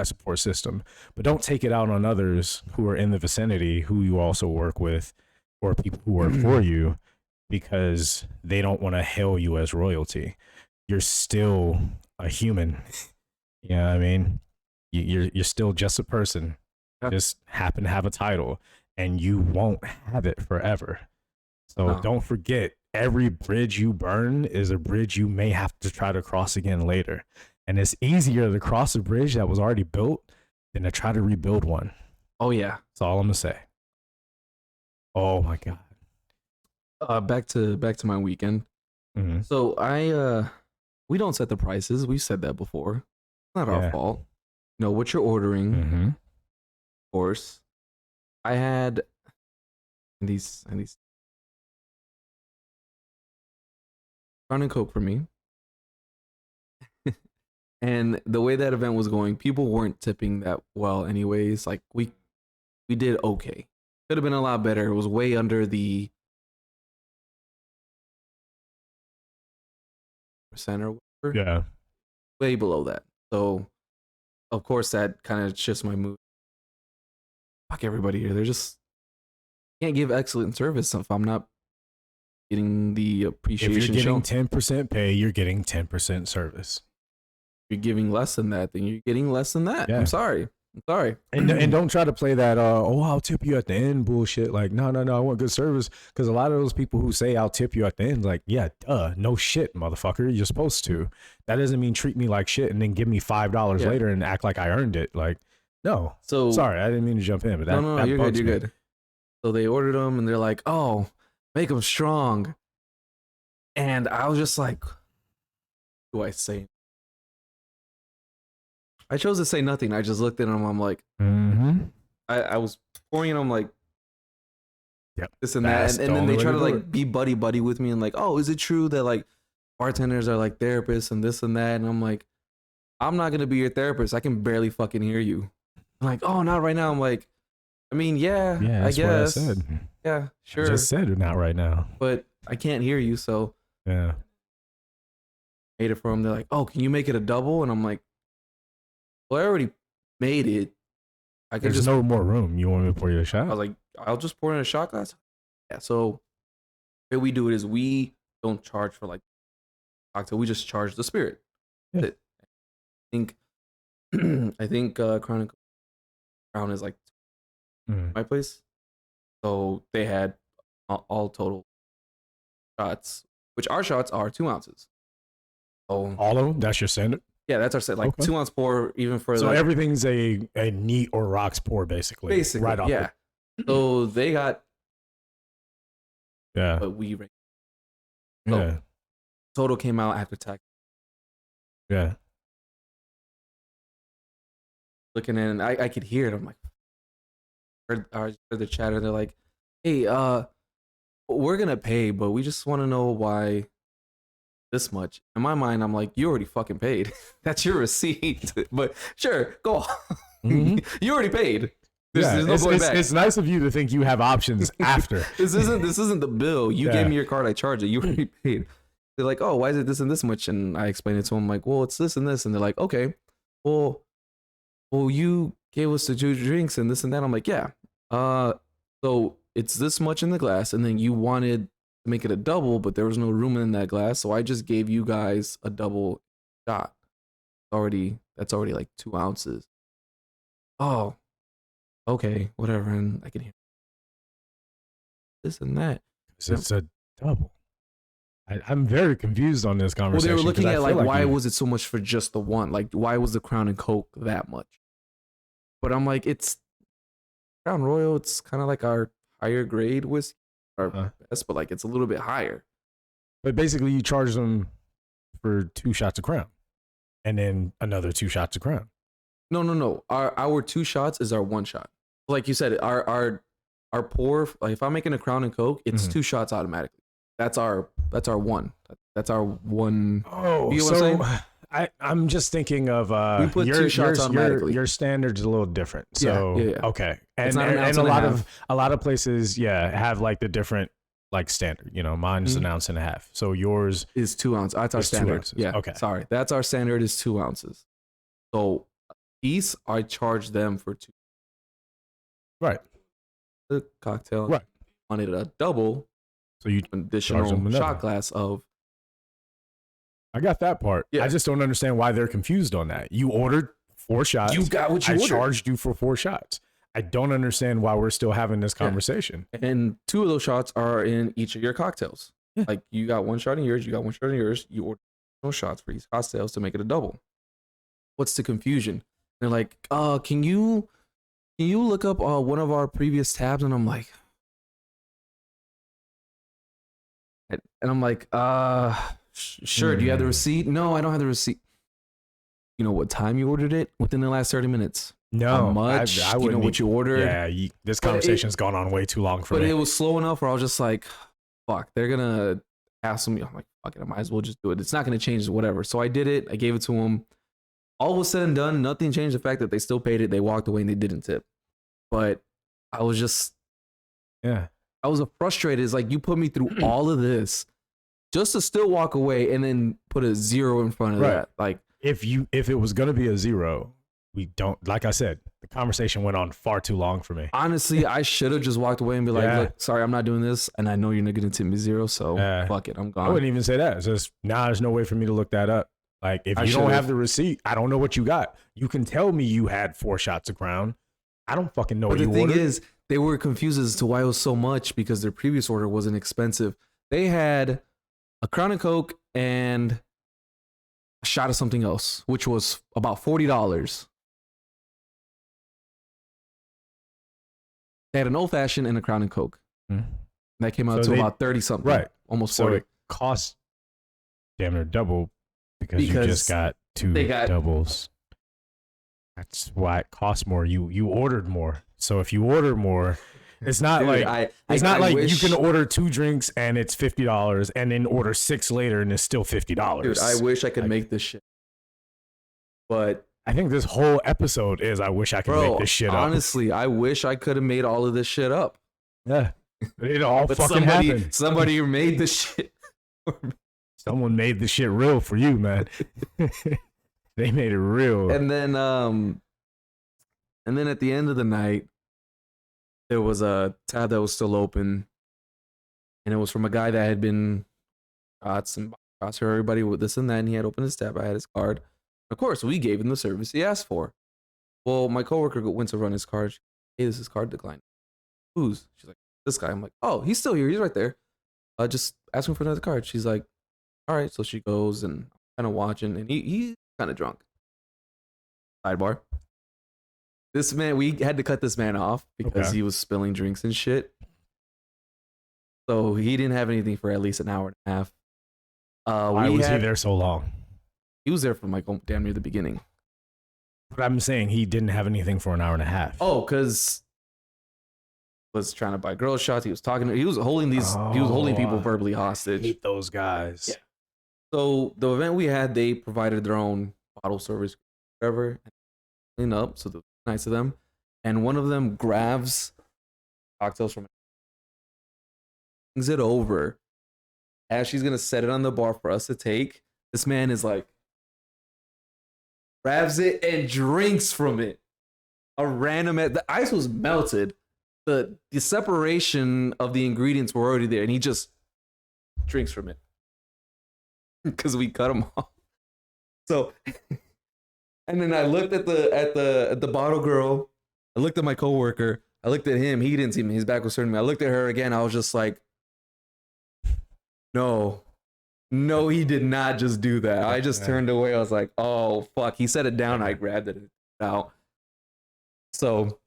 support system. But don't take it out on others who are in the vicinity who you also work with or people who work for you because they don't want to hail you as royalty. You're still a human. You know what I mean? You're still just a person. Yeah. Just happen to have a title and you won't have it forever. So No. don't forget every bridge you burn is a bridge you may have to try to cross again later. And it's easier to cross a bridge that was already built than to try to rebuild one. Oh yeah. That's all I'm gonna say. Oh my god. Back to my weekend. Mm-hmm. So we don't set the prices. We said that before. It's not our fault. You know what you're ordering. Mm-hmm. Of course. I had these Crown and Coke for me. And the way that event was going, people weren't tipping that well anyways. Like we did okay. Could have been a lot better. It was way under the percent or whatever. Yeah. Way below that. So of course that kind of shifts my mood. Fuck everybody here. They're just can't give excellent service if I'm not getting the appreciation. If you're getting shown. 10% pay, you're getting 10% service. If you're giving less than that, then you're getting less than that. Yeah. I'm sorry. And don't try to play that I'll tip you at the end bullshit. Like, no, I want good service. Because a lot of those people who say I'll tip you at the end, like, yeah, no shit, motherfucker. You're supposed to. That doesn't mean treat me like shit and then give me $5 later and act like I earned it. Like, no. So sorry, I didn't mean to jump in, but that no, you're good. You're good. So they ordered them and they're like, oh, make them strong. And I was just like, what do I say? I chose to say nothing. I just looked at them. I'm like, I was pouring them like, this and that. And then they try to like be buddy with me and like, oh, is it true that like bartenders are like therapists and this and that? And I'm like, I'm not going to be your therapist. I can barely fucking hear you. I'm like, oh, not right now. I'm like, I mean, yeah, I guess. What I said. Yeah, sure. I just said not right now. But I can't hear you. So yeah. Made it for them. They're like, oh, can you make it a double? And I'm like, well, I already made it. There's no more room. You want me to pour you a shot? I was like, I'll just pour in a shot glass. Yeah. So the way we do it is we don't charge for like cocktail. We just charge the spirit. Yeah. I think Crown is like my place. So they had all total shots, which our shots are 2 ounces. So all of them? That's your standard? Yeah, that's our set. Like 2 ounce pour, even for so everything's a neat or rocks pour, basically. Right off. Yeah. So they got. Yeah. But we. So total came out after tax. Yeah. Looking in, and I could hear it. I'm like, heard the chatter. They're like, hey, we're gonna pay, but we just want to know why this much. In my mind, I'm like, you already fucking paid. That's your receipt. But sure, go on. Mm-hmm. You already paid. There's no going back. It's nice of you to think you have options after. This isn't the bill. You gave me your card, I charged it. You already paid. They're like, oh, why is it this and this much? And I explained it to them like, well, it's this and this. And they're like, okay, well, you gave us the 2 drinks and this and that. I'm like, yeah. So it's this much in the glass, and then you wanted to make it a double, but there was no room in that glass, so I just gave you guys a double shot. That's already like 2 ounces. Oh, okay, whatever. And I can hear this and that. It's a double. I'm very confused on this conversation. Well, they were looking at like why was it so much for just the one? Like, why was the Crown and Coke that much? But I'm like, it's Crown Royal. It's kind of like our higher grade whiskey, our best, but like it's a little bit higher. But basically, you charge them for 2 shots of Crown, and then another 2 shots of Crown. No. Our 2 shots is our 1 shot. Like you said, our pour. Like if I'm making a Crown and Coke, it's 2 shots automatically. That's our one. That's our one. Oh, you know what I'm saying? I'm just thinking of we put 2 shots automatically. Your standard's a little different. So yeah. Okay, and a lot of places have like the different like standard. You know, mine's an ounce and a half. So yours is 2 ounces. That's our standard. Yeah. Okay. Sorry, that's our standard is 2 ounces. So piece I charge them for 2. Right. The cocktail. Right. Wanted a double. So you additional shot glass of. I got that part. Yeah. I just don't understand why they're confused on that. You ordered 4 shots. You got what you ordered. I charged you for 4 shots. I don't understand why we're still having this conversation. And 2 of those shots are in each of your cocktails. Yeah. Like you got one shot in yours, you got one shot in yours. You order no shots for these cocktails to make it a double. What's the confusion? They're like, can you look up one of our previous tabs? And I'm like, sure. Do you have the receipt? No, I don't have the receipt. You know what time you ordered it? Within the last 30 minutes. No, How much? I Do you know what you ordered? Yeah, this conversation's gone on way too long for me. But it was slow enough where I was just like, fuck, they're gonna ask me. I'm like, fuck it, I might as well just do it. It's not gonna change whatever. So I did it. I gave it to them. All was said and done. Nothing changed the fact that they still paid it. They walked away and they didn't tip. But I was just, yeah, I was frustrated. It's like you put me through all of this just to still walk away and then put a 0 in front of that. Like if it was gonna be a 0, we don't. Like I said, the conversation went on far too long for me. Honestly, I should have just walked away and be like, look, sorry, I'm not doing this, and I know you're not gonna tip me 0, so fuck it, I'm gone. I wouldn't even say that. It's just there's no way for me to look that up. Like if you don't have the receipt, I don't know what you got. You can tell me you had 4 shots of Crown. I don't fucking know what you ordered. But the thing is, they were confused as to why it was so much because their previous order wasn't expensive. They had a Crown and Coke and a shot of something else, which was about $40. They had an old fashioned and a Crown and Coke. That came out to about 30 something. Right. Almost 40. So it cost damn near double because you just got 2 doubles. That's why it costs more. You ordered more. So if you order more, it's not you can order 2 drinks and it's $50 and then order 6 later and it's still $50. Dude, I wish I could make this shit. But I think this whole episode is I wish I could make this shit up. Honestly, I wish I could have made all of this shit up. Yeah. It all fucking happened. Somebody made the shit for me. Someone made the shit real for you, man. They made it real. And then at the end of the night, there was a tab that was still open. And it was from a guy that had been shots for everybody with this and that, and he had opened his tab. I had his card. Of course, we gave him the service he asked for. Well, my coworker went to run his card. She, hey, this is card declined. Who's? She's like, this guy. I'm like, oh, he's still here. He's right there. Just ask him for another card. She's like, all right. So she goes and kind of watching, and he's kind of drunk. Sidebar. This man, we had to cut this man off because he was spilling drinks and shit. So he didn't have anything for at least an hour and a half. Why was he there so long? He was there from like damn near the beginning. But I'm saying he didn't have anything for an hour and a half. Oh, because he was trying to buy girl shots. He was talking. He was holding these. He was holding people verbally hostage. I hate those guys. Yeah. So the event we had, they provided their own bottle service, whatever, clean up. So nice of them. And one of them grabs cocktails from, brings it over. As she's gonna set it on the bar for us to take, this man is like, grabs it and drinks from it. A random, the ice was melted. The separation of the ingredients were already there, and he just drinks from it because we cut him off. So, and then I looked at the bottle girl. I looked at my coworker. I looked at him. He didn't see me. His back was turning to me. I looked at her again. I was just like, no, he did not just do that. I just turned away. I was like, oh, fuck. He set it down. I grabbed it out. So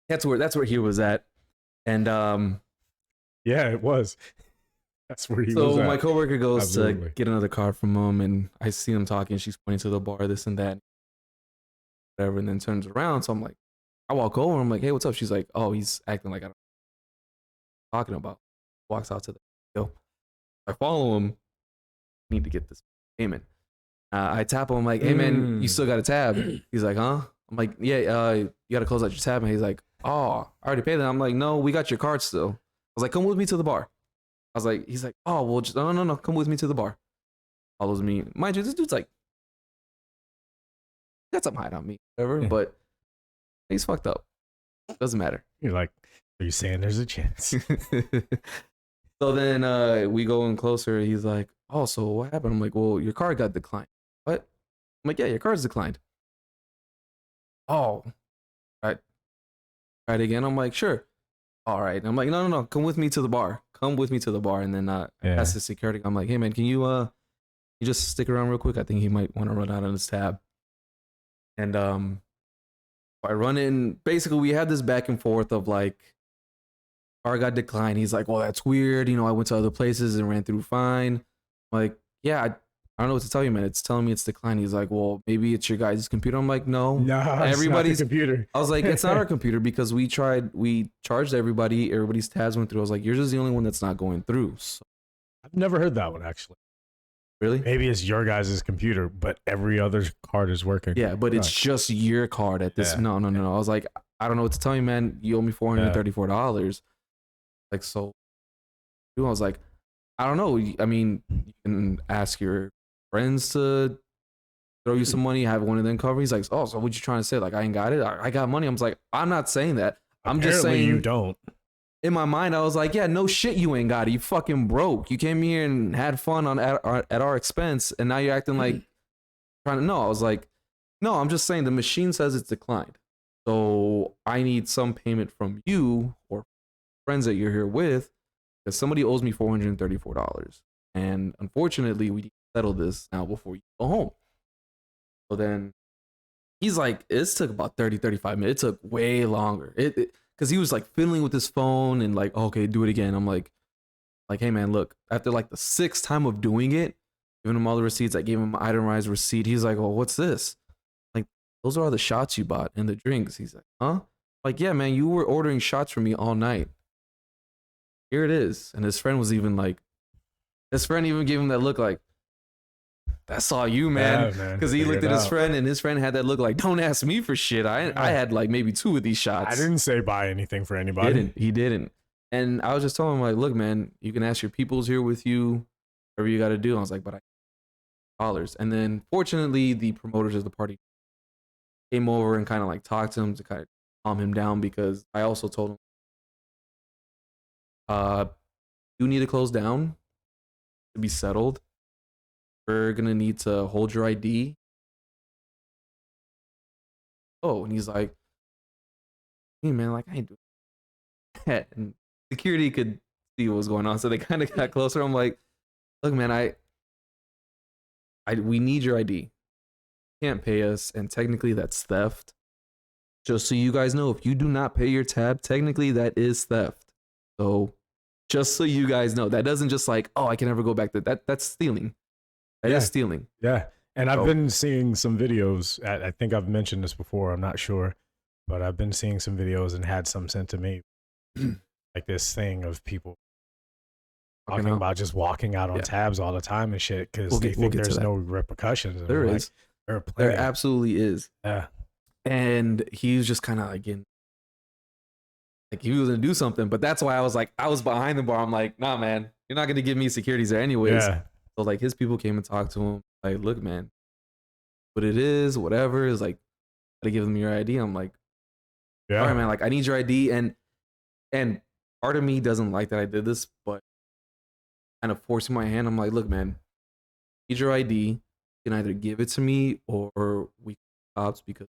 that's where he was at. And yeah, it was. That's where he was at. So my coworker goes to get another card from him, and I see him talking. She's pointing to the bar, this and that, whatever, and then turns around. So I'm like, I walk over. I'm like, hey, what's up? She's like, oh, he's acting like I don't know what I'm talking about. Walks out to the hill. I follow him. Need to get this payment. I tap him. I'm like, hey man, you still got a tab? He's like, huh? I'm like, yeah, you got to close out your tab. And he's like, oh, I already paid that. I'm like, no, we got your card still. I was like, come with me to the bar. I was like, he's like, oh, well, just no, come with me to the bar. Follows me. Mind you, this dude's like, got something hiding on me, whatever. But he's fucked up. Doesn't matter. You're like, are you saying there's a chance? So then we go in closer. He's like, oh, so what happened? I'm like, well, your card got declined. What? I'm like, yeah, your card's declined. Oh, right. Right again. I'm like, sure. All right. I'm like, no, come with me to the bar. come with me to the bar, and then I Yeah. asked the security. I'm like, hey man, can you just stick around real quick? I think he might want to run out on his tab. And I run in. Basically, we had this back and forth of like, car got declined. He's like, well, that's weird. You know, I went to other places and ran through fine. I'm like, yeah, I don't know what to tell you, man. It's telling me it's declined. He's like, well, maybe it's your guys' computer. I'm like, no, Everybody's computer. I was like, it's not our computer because we charged everybody. Everybody's tabs went through. I was like, yours is the only one that's not going through. So, I've never heard that one actually. really? Maybe it's your guys' computer, but every other card is working. Yeah, but it's just your card at this. Yeah. No. I was like, I don't know what to tell you, man. You owe me $434. Like, so I was like, I don't know. I mean, you can ask your friends to throw you some money, have one of them cover. He's like, oh, so what you trying to say? Like, I ain't got it. I got money. I was like, I'm not saying that. I'm just Apparently saying you don't. in my mind, I was like, yeah, no shit, you ain't got it. You fucking broke. You came here and had fun at our expense, and now you're acting like trying to. No, I was like, no, I'm just saying the machine says it's declined. So I need some payment from you or friends that you're here with, because somebody owes me $434. And unfortunately, we need to settle this now before you go home. So then he's like, it took about 35 minutes. It took way longer. Because he was like fiddling with his phone and like, okay, do it again. I'm like, hey man, look, after like the 6th time of doing it, giving him all the receipts, I gave him an itemized receipt. He's like, well, what's this? Like, those are all the shots you bought and the drinks. He's like, huh? Like, yeah, man, you were ordering shots for me all night. Here it is. And his friend was even like, his friend even gave him that look like, that's all you, man. Because he looked at his friend, and his friend had that look like, don't ask me for shit. I had like maybe 2 of these shots. I didn't say buy anything for anybody. He didn't. And I was just telling him, like, look, man, you can ask your peoples here with you, whatever you got to do. I was like, but I $. And then fortunately, the promoters of the party came over and kind of like talked to him to kind of calm him down, because I also told him, you need to close down to be settled. We're gonna need to hold your ID. Oh, and he's like, hey man, like I ain't doing that. And security could see what was going on, so they kind of got closer. I'm like, look, man, we need your ID. You can't pay us, and technically that's theft. Just so you guys know, if you do not pay your tab, technically that is theft. So just so you guys know, that doesn't just like, oh, I can never go back to that. That's stealing. That is stealing. Yeah. And I've been seeing some videos. I think I've mentioned this before. I'm not sure. But I've been seeing some videos and had some sent to me. Like this thing of people talking about just walking out on tabs all the time and shit because they think there's no repercussions. There is. There absolutely is. Yeah. And he was just kind of like he was going to do something. But that's why I was like, I was behind the bar. I'm like, nah, man, you're not going to give me securities there anyways. Yeah. So like his people came and talked to him, like, look, man, what it is, whatever, is like, gotta give them your ID. I'm like, all right, man, like I need your ID. And part of me doesn't like that I did this, but kind of forcing my hand. I'm like, look, man, I need your ID. You can either give it to me or we cops because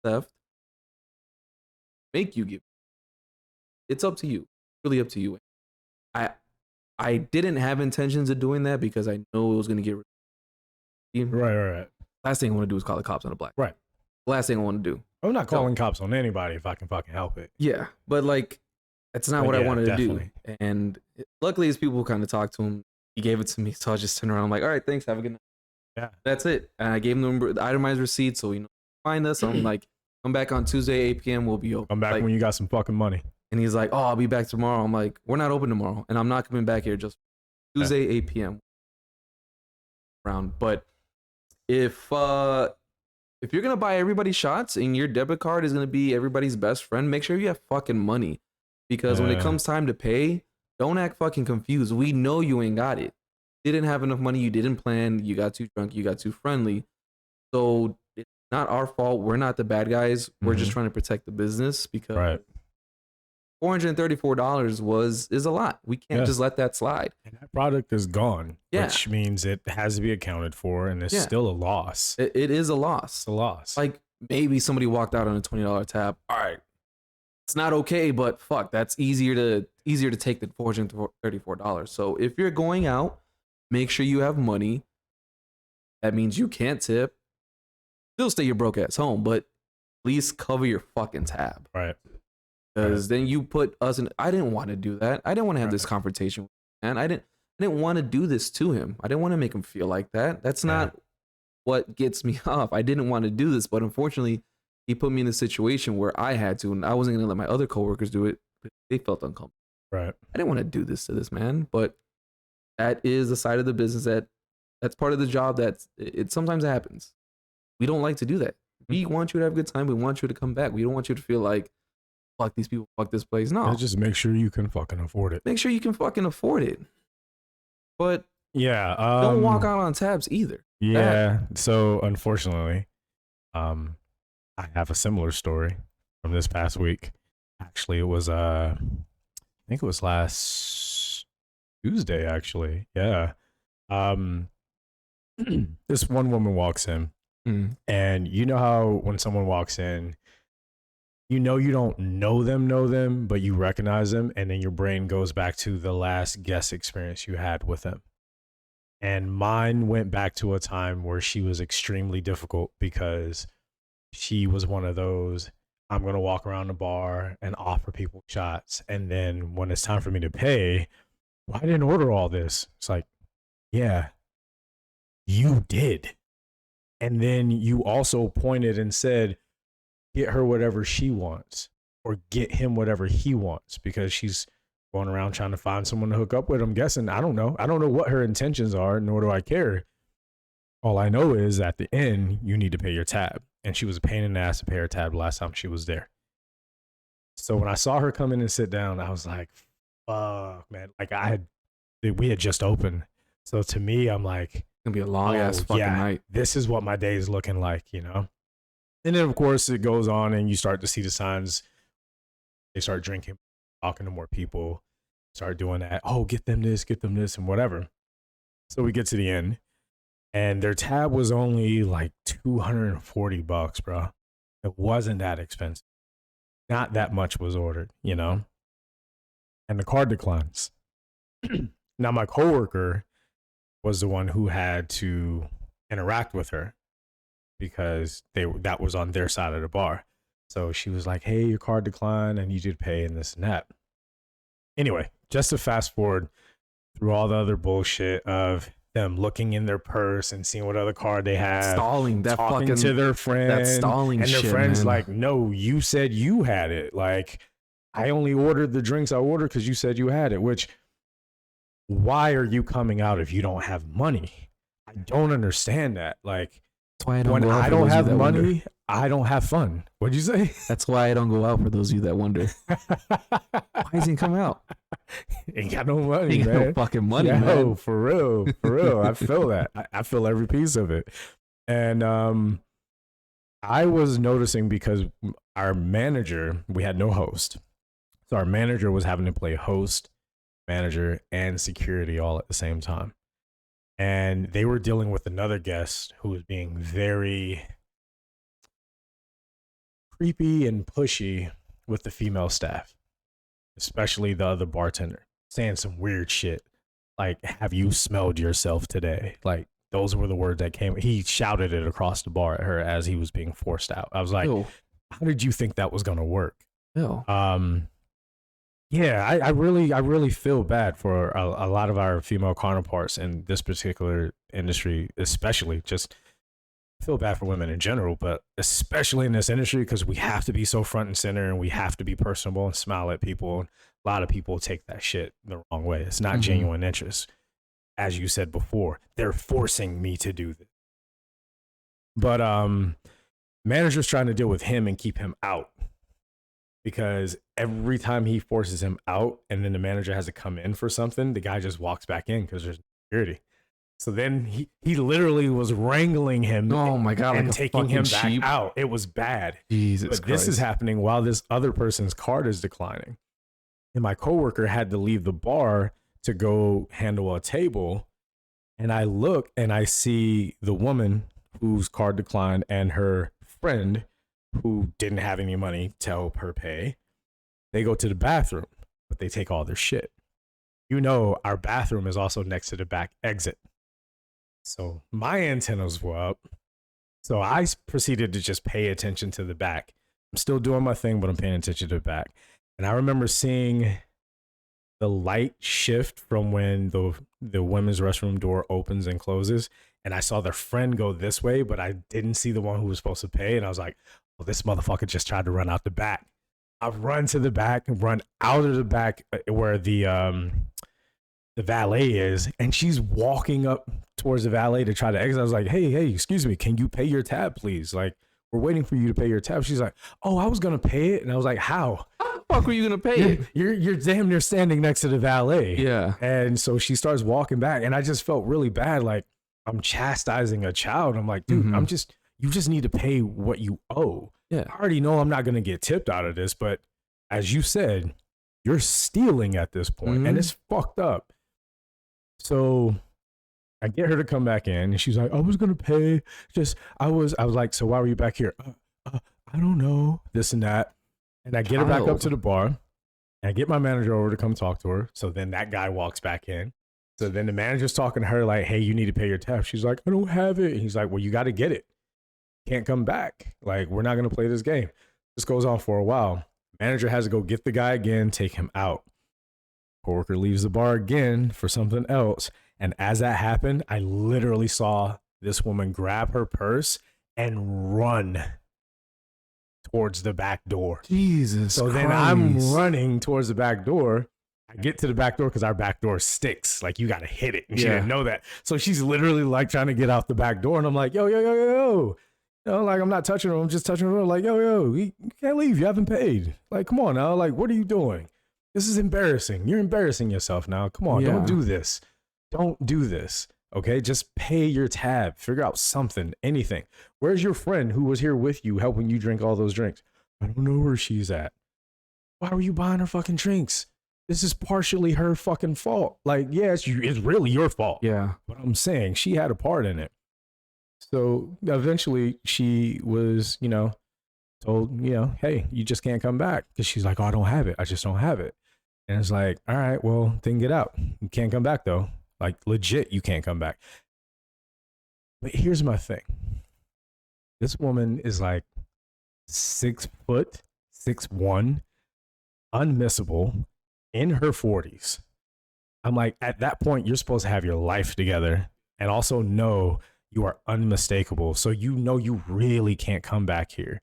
theft. Make you give it. It's up to you. Really up to you. I didn't have intentions of doing that because I know it was going to get right. Last thing I want to do is call the cops on a black. Right. Last thing I want to do. I'm not calling cops on anybody if I can fucking help it. Yeah, but like that's not what I wanted to do. And luckily, his people kind of talked to him. He gave it to me, so I just turned around. I'm like, all right, thanks. Have a good night. Yeah, that's it. And I gave him the itemized receipt, so find us. I'm like, come back on Tuesday, 8 p.m. We'll be open. Come back when you got some fucking money. And he's like, oh, I'll be back tomorrow. I'm like, we're not open tomorrow, and I'm not coming back here just Tuesday, 8 p.m. But if you're gonna buy everybody shots and your debit card is gonna be everybody's best friend, make sure you have fucking money, because when it comes time to pay, don't act fucking confused. We know you ain't got it. You didn't have enough money. You didn't plan. You got too drunk. You got too friendly. So it's not our fault. We're not the bad guys. We're just trying to protect the business, because $434 is a lot. We can't just let that slide. And that product is gone, which means it has to be accounted for, and it's still a loss. It is a loss. It's a loss. Like maybe somebody walked out on a $20 tab. All right, It's not okay, but fuck, that's easier to take than $434. So if you're going out, make sure you have money. That means you can't tip. Still stay your broke ass home, but at least cover your fucking tab. Right. Because then you put us in. I didn't want to do that. I didn't want to have this confrontation with him, and I didn't want to do this to him. I didn't want to make him feel like that. That's not what gets me off. I didn't want to do this, but unfortunately, he put me in a situation where I had to, and I wasn't gonna let my other coworkers do it. They felt uncomfortable. Right. I didn't want to do this to this man, but that is a side of the business that's part of the job. It sometimes happens. We don't like to do that. We want you to have a good time. We want you to come back. We don't want you to feel like, fuck these people, fuck this place. No. Just make sure you can fucking afford it. Make sure you can fucking afford it. But yeah, don't walk out on tabs either. Yeah. So unfortunately, I have a similar story from this past week. Actually, it was I think it was last Tuesday. Actually, yeah. This one woman walks in. And you know how when someone walks in, you don't know them, but you recognize them, and then your brain goes back to the last guest experience you had with them. And mine went back to a time where she was extremely difficult because she was one of those, I'm going to walk around the bar and offer people shots. And then when it's time for me to pay, well, I didn't order all this. It's like, yeah, you did. And then you also pointed and said, get her whatever she wants or get him whatever he wants, because she's going around trying to find someone to hook up with. I'm guessing. I don't know what her intentions are, nor do I care. All I know is at the end, you need to pay your tab. And she was a pain in the ass to pay her tab last time she was there. So when I saw her come in and sit down, I was like, fuck, man. Like we had just opened. So to me, I'm like, gonna be a long ass fucking night. This is what my day is looking like, And then of course it goes on and you start to see the signs. They start drinking, talking to more people, start doing that. Oh, get them this and whatever. So we get to the end and their tab was only like $240, bro. It wasn't that expensive. Not that much was ordered, And the card declines. Now my coworker was the one who had to interact with her because that was on their side of the bar. So she was like, hey, your card declined. I need you to pay and this and that. Anyway, just to fast forward through all the other bullshit of them looking in their purse and seeing what other card they have. Stalling. That talking fucking, to their friend. That stalling and shit, their friend's man. like, no, you said you had it. Like, I only ordered the drinks I ordered because you said you had it, which... Why are you coming out if you don't have money? I don't understand that. Like, that's why when I don't have money, I don't have fun. What'd you say? That's why I don't go out, for those of you that wonder. Why does he come out? Ain't got no money, Ain't man. no fucking money, Yo, man. For real. I feel that. I feel every piece of it. And I was noticing because our manager, we had no host. So our manager was having to play host, manager, and security all at the same time. And they were dealing with another guest who was being very creepy and pushy with the female staff, especially the other bartender, saying some weird shit like, have you smelled yourself today? Like, those were the words that came. He shouted it across the bar at her as he was being forced out. I was like, Ew. how did you think that was going to work? Ew. Yeah, I really feel bad for a lot of our female counterparts in this particular industry, especially. Just feel bad for women in general, but especially in this industry because we have to be so front and center and we have to be personable and smile at people. A lot of people take that shit the wrong way. It's not genuine interest. As you said before, they're forcing me to do this. But manager's trying to deal with him and keep him out. Because every time he forces him out and then the manager has to come in for something, the guy just walks back in because there's security. So then he literally was wrangling him. Oh my God, and like taking him back sheep. out. It was bad. Jesus But Christ. this is happening while this other person's card is declining. And my coworker had to leave the bar to go handle a table. And I look and I see the woman whose card declined and her friend who didn't have any money to help her pay. They go to the bathroom, but they take all their shit. You know, our bathroom is also next to the back exit. So my antennas were up. So I proceeded to just pay attention to the back. I'm still doing my thing, but I'm paying attention to the back. And I remember seeing the light shift from when the women's restroom door opens and closes. And I saw their friend go this way, but I didn't see the one who was supposed to pay. And I was like, well, this motherfucker just tried to run out the back. I've run to the back and run out of the back where the valet is, and she's walking up towards the valet to try to exit. I was like, hey, excuse me, can you pay your tab, please? Like, we're waiting for you to pay your tab. She's like, oh, I was gonna pay it. And I was like, how? How the fuck were you gonna pay it? You're damn near standing next to the valet. Yeah. And so she starts walking back, and I just felt really bad, like I'm chastising a child. I'm like, dude, you just need to pay what you owe. Yeah. I already know I'm not gonna get tipped out of this, but as you said, you're stealing at this point, and it's fucked up. So I get her to come back in, and she's like, I was going to pay. I was like, so why were you back here? I don't know, this and that. And I get her back up to the bar, and I get my manager over to come talk to her. So then that guy walks back in. So then the manager's talking to her like, hey, you need to pay your tab. She's like, I don't have it. And he's like, well, you got to get it. Can't come back. Like, we're not going to play this game. This goes on for a while. Manager has to go get the guy again, take him out. Coworker leaves the bar again for something else. And as that happened, I literally saw this woman grab her purse and run towards the back door. Jesus So then Christ. I'm running towards the back door. I get to the back door because our back door sticks. Like, you got to hit it. And she didn't know that. So she's literally like trying to get out the back door. And I'm like, yo. You know, like, I'm not touching her. I'm just touching her. Like, yo, you can't leave. You haven't paid. Like, come on now. Like, what are you doing? This is embarrassing. You're embarrassing yourself now. Come on, don't do this. Don't do this. Okay, just pay your tab. Figure out something, anything. Where's your friend who was here with you helping you drink all those drinks? I don't know where she's at. Why were you buying her fucking drinks? This is partially her fucking fault. Like, yeah, it's really your fault. Yeah. But I'm saying she had a part in it. So eventually she was, told, hey, you just can't come back. Because she's like, oh, I don't have it. I just don't have it. And it's like, all right, well, then get out. You can't come back, though. Like, legit, you can't come back. But here's my thing. This woman is like 6 foot, 6'1", unmissable, in her 40s. I'm like, at that point, you're supposed to have your life together and also know you are unmistakable. So you know you really can't come back here.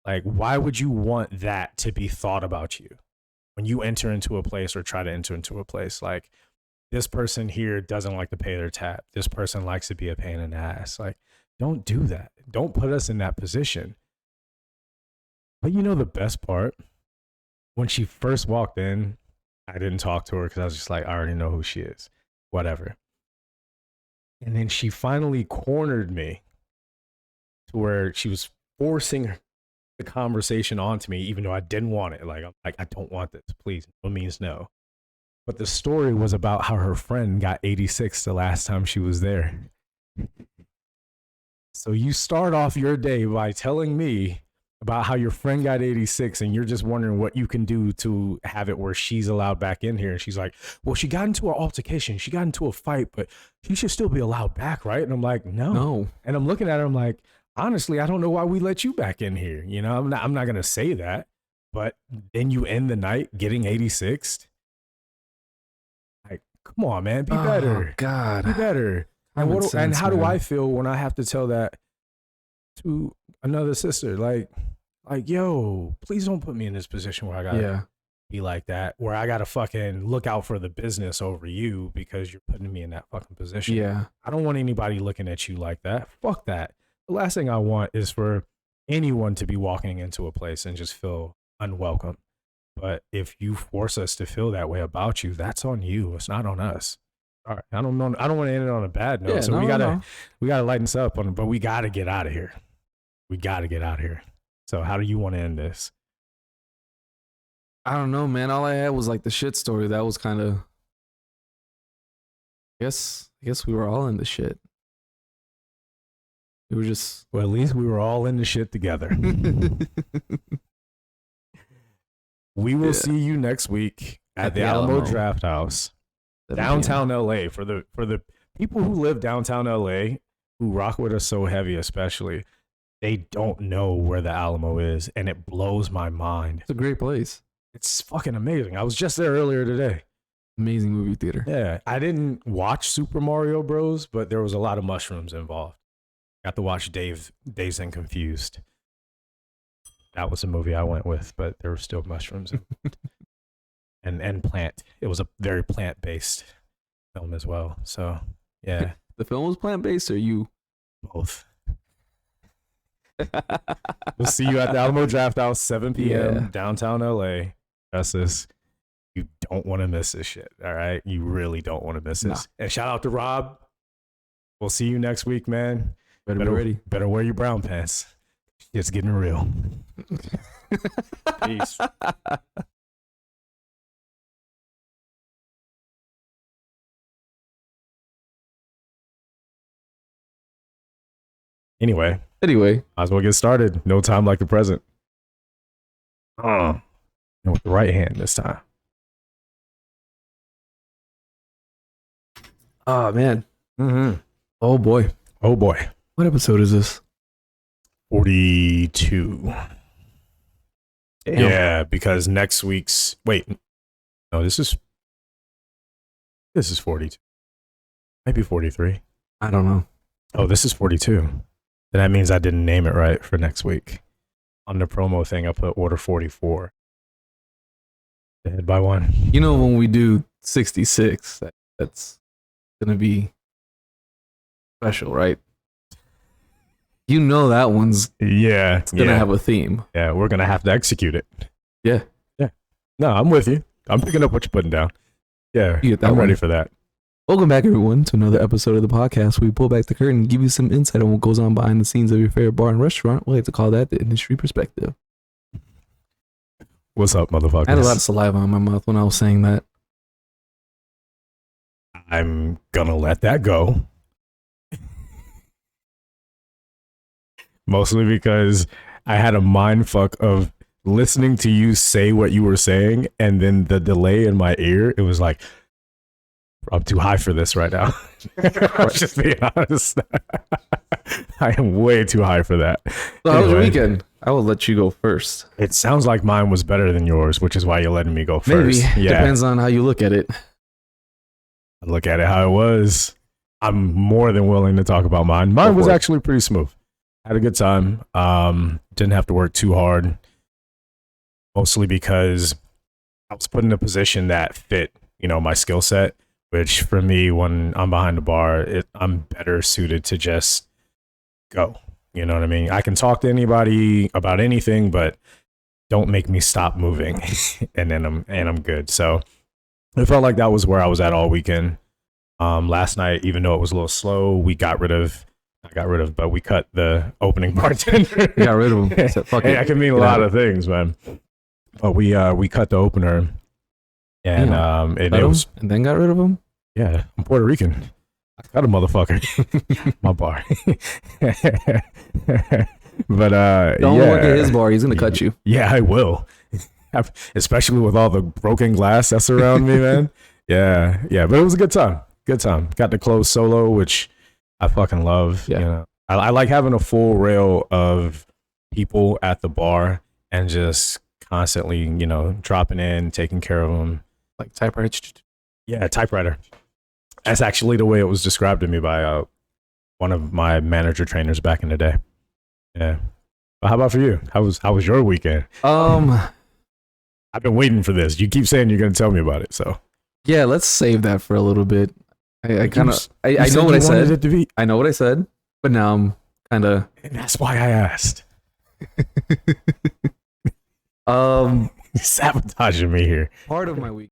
Like, why would you want that to be thought about you when you enter into a place or try to enter into a place? Like, this person here doesn't like to pay their tab. This person likes to be a pain in the ass. Like, don't do that. Don't put us in that position. But you know the best part? When she first walked in, I didn't talk to her because I was just like, I already know who she is. Whatever. And then she finally cornered me to where she was forcing the conversation onto me, even though I didn't want it. Like, I'm like, I don't want this. Please, no means no. But the story was about how her friend got 86 the last time she was there. So you start off your day by telling me about how your friend got 86 and you're just wondering what you can do to have it where she's allowed back in here. And she's like, well, she got into an altercation. She got into a fight, but she should still be allowed back, right? And I'm like, no. And I'm looking at her, I'm like, honestly, I don't know why we let you back in here. You know, I'm not going to say that, but then you end the night getting 86. Like, come on, man, be better. Oh, God. Be better. And how do I feel when I have to tell that to another sister? Like, yo, please don't put me in this position where I gotta be like that, where I gotta fucking look out for the business over you because you're putting me in that fucking position. Yeah. I don't want anybody looking at you like that. Fuck that. The last thing I want is for anyone to be walking into a place and just feel unwelcome. But if you force us to feel that way about you, that's on you. It's not on us. All right. I don't want to end it on a bad note. So we gotta lighten this up but we gotta get out of here. We gotta get out of here. So how do you want to end this? I don't know, man. All I had was like the shit story. That was kind of, I guess we were all in the shit. We were just, well, at least we were all in the shit together. We will Yeah. see you next week at the Alamo Draft House, 7 downtown LA. For the people who live downtown LA, who rock with us so heavy, especially, they don't know where the Alamo is, and it blows my mind. It's a great place. It's fucking amazing. I was just there earlier today. Amazing movie theater. Yeah, I didn't watch Super Mario Bros, but there was a lot of mushrooms involved. Got to watch Dazed and Confused. That was a movie I went with, but there were still mushrooms and plant. It was a very plant-based film as well. So yeah, The film was plant-based, or you? both. We'll see you at the Alamo Draft House, 7 p.m. Yeah. downtown LA. Justice. You don't want to miss this shit. All right, you really don't want to miss this. And shout out to Rob. We'll see you next week, man. Better be ready. Better wear your brown pants. It's getting real. Peace. Anyway, Anyway, might as well get started. No time like the present. And with the right hand this time. oh man, Mm-hmm. oh boy, Oh boy. what episode is this? 42. Damn. Yeah, because next week's no, this is 42. Maybe 43. I don't know. Oh, this is 42. Then that means I didn't name it right for next week. On the promo thing, I put order 44. Ahead by one. You know, when we do 66, that's gonna be special, right? You know that one's Yeah. gonna have a theme. Yeah, we're gonna have to execute it. Yeah. No, I'm with you. I'm picking up what you're putting down. Yeah, You get that I'm ready one. for that. Welcome back, everyone, to another episode of the podcast. We pull back the curtain and give you some insight on what goes on behind the scenes of your favorite bar and restaurant. We like to call that the industry perspective. What's up, motherfuckers? I had a lot of saliva on my mouth when I was saying that. I'm gonna let that go. Mostly because I had a mind fuck of listening to you say what you were saying, and then the delay in my ear, it was like, I'm too high for this right now. I'm just being honest. I am way too high for that. So how was your Anyway. weekend? I will let you go first. It sounds like mine was better than yours, which is why you're letting me go first. Maybe. Yeah. Depends on how you look at it. I look at it how it was. I'm more than willing to talk about mine. Mine Go was for it. actually pretty smooth. Had a good time. Didn't have to work too hard. Mostly because I was put in a position that fit, my skill set, which for me, when I'm behind the bar, I'm better suited to just go. You know what I mean? I can talk to anybody about anything, but don't make me stop moving. and then I'm good. So it felt like that was where I was at all weekend. Last night, even though it was a little slow, we cut the opening bartender. You got rid of him. Said, fuck Hey, it. that can mean a Get lot out. of things, man. But we cut the opener, and Cut it him was and then got rid of him. yeah. I'm Puerto Rican. I cut a motherfucker. My bar. But Don't yeah. work at his bar. He's gonna cut you. Yeah, I will. Especially with all the broken glass that's around me, man. Yeah. But it was a good time. Good time. Got to close solo, which I fucking love. Yeah. I like having a full rail of people at the bar and just constantly, dropping in, taking care of them. Like typewriter. Yeah, typewriter. That's actually the way it was described to me by one of my manager trainers back in the day. Yeah. But how about for you? How was your weekend? I've been waiting for this. You keep saying you're going to tell me about it, so. Yeah, let's save that for a little bit. I kind of I You know said what you I wanted said. it to be, I know what I said, but now I'm kind of and that's why I asked. um You're sabotaging me here. part of my week.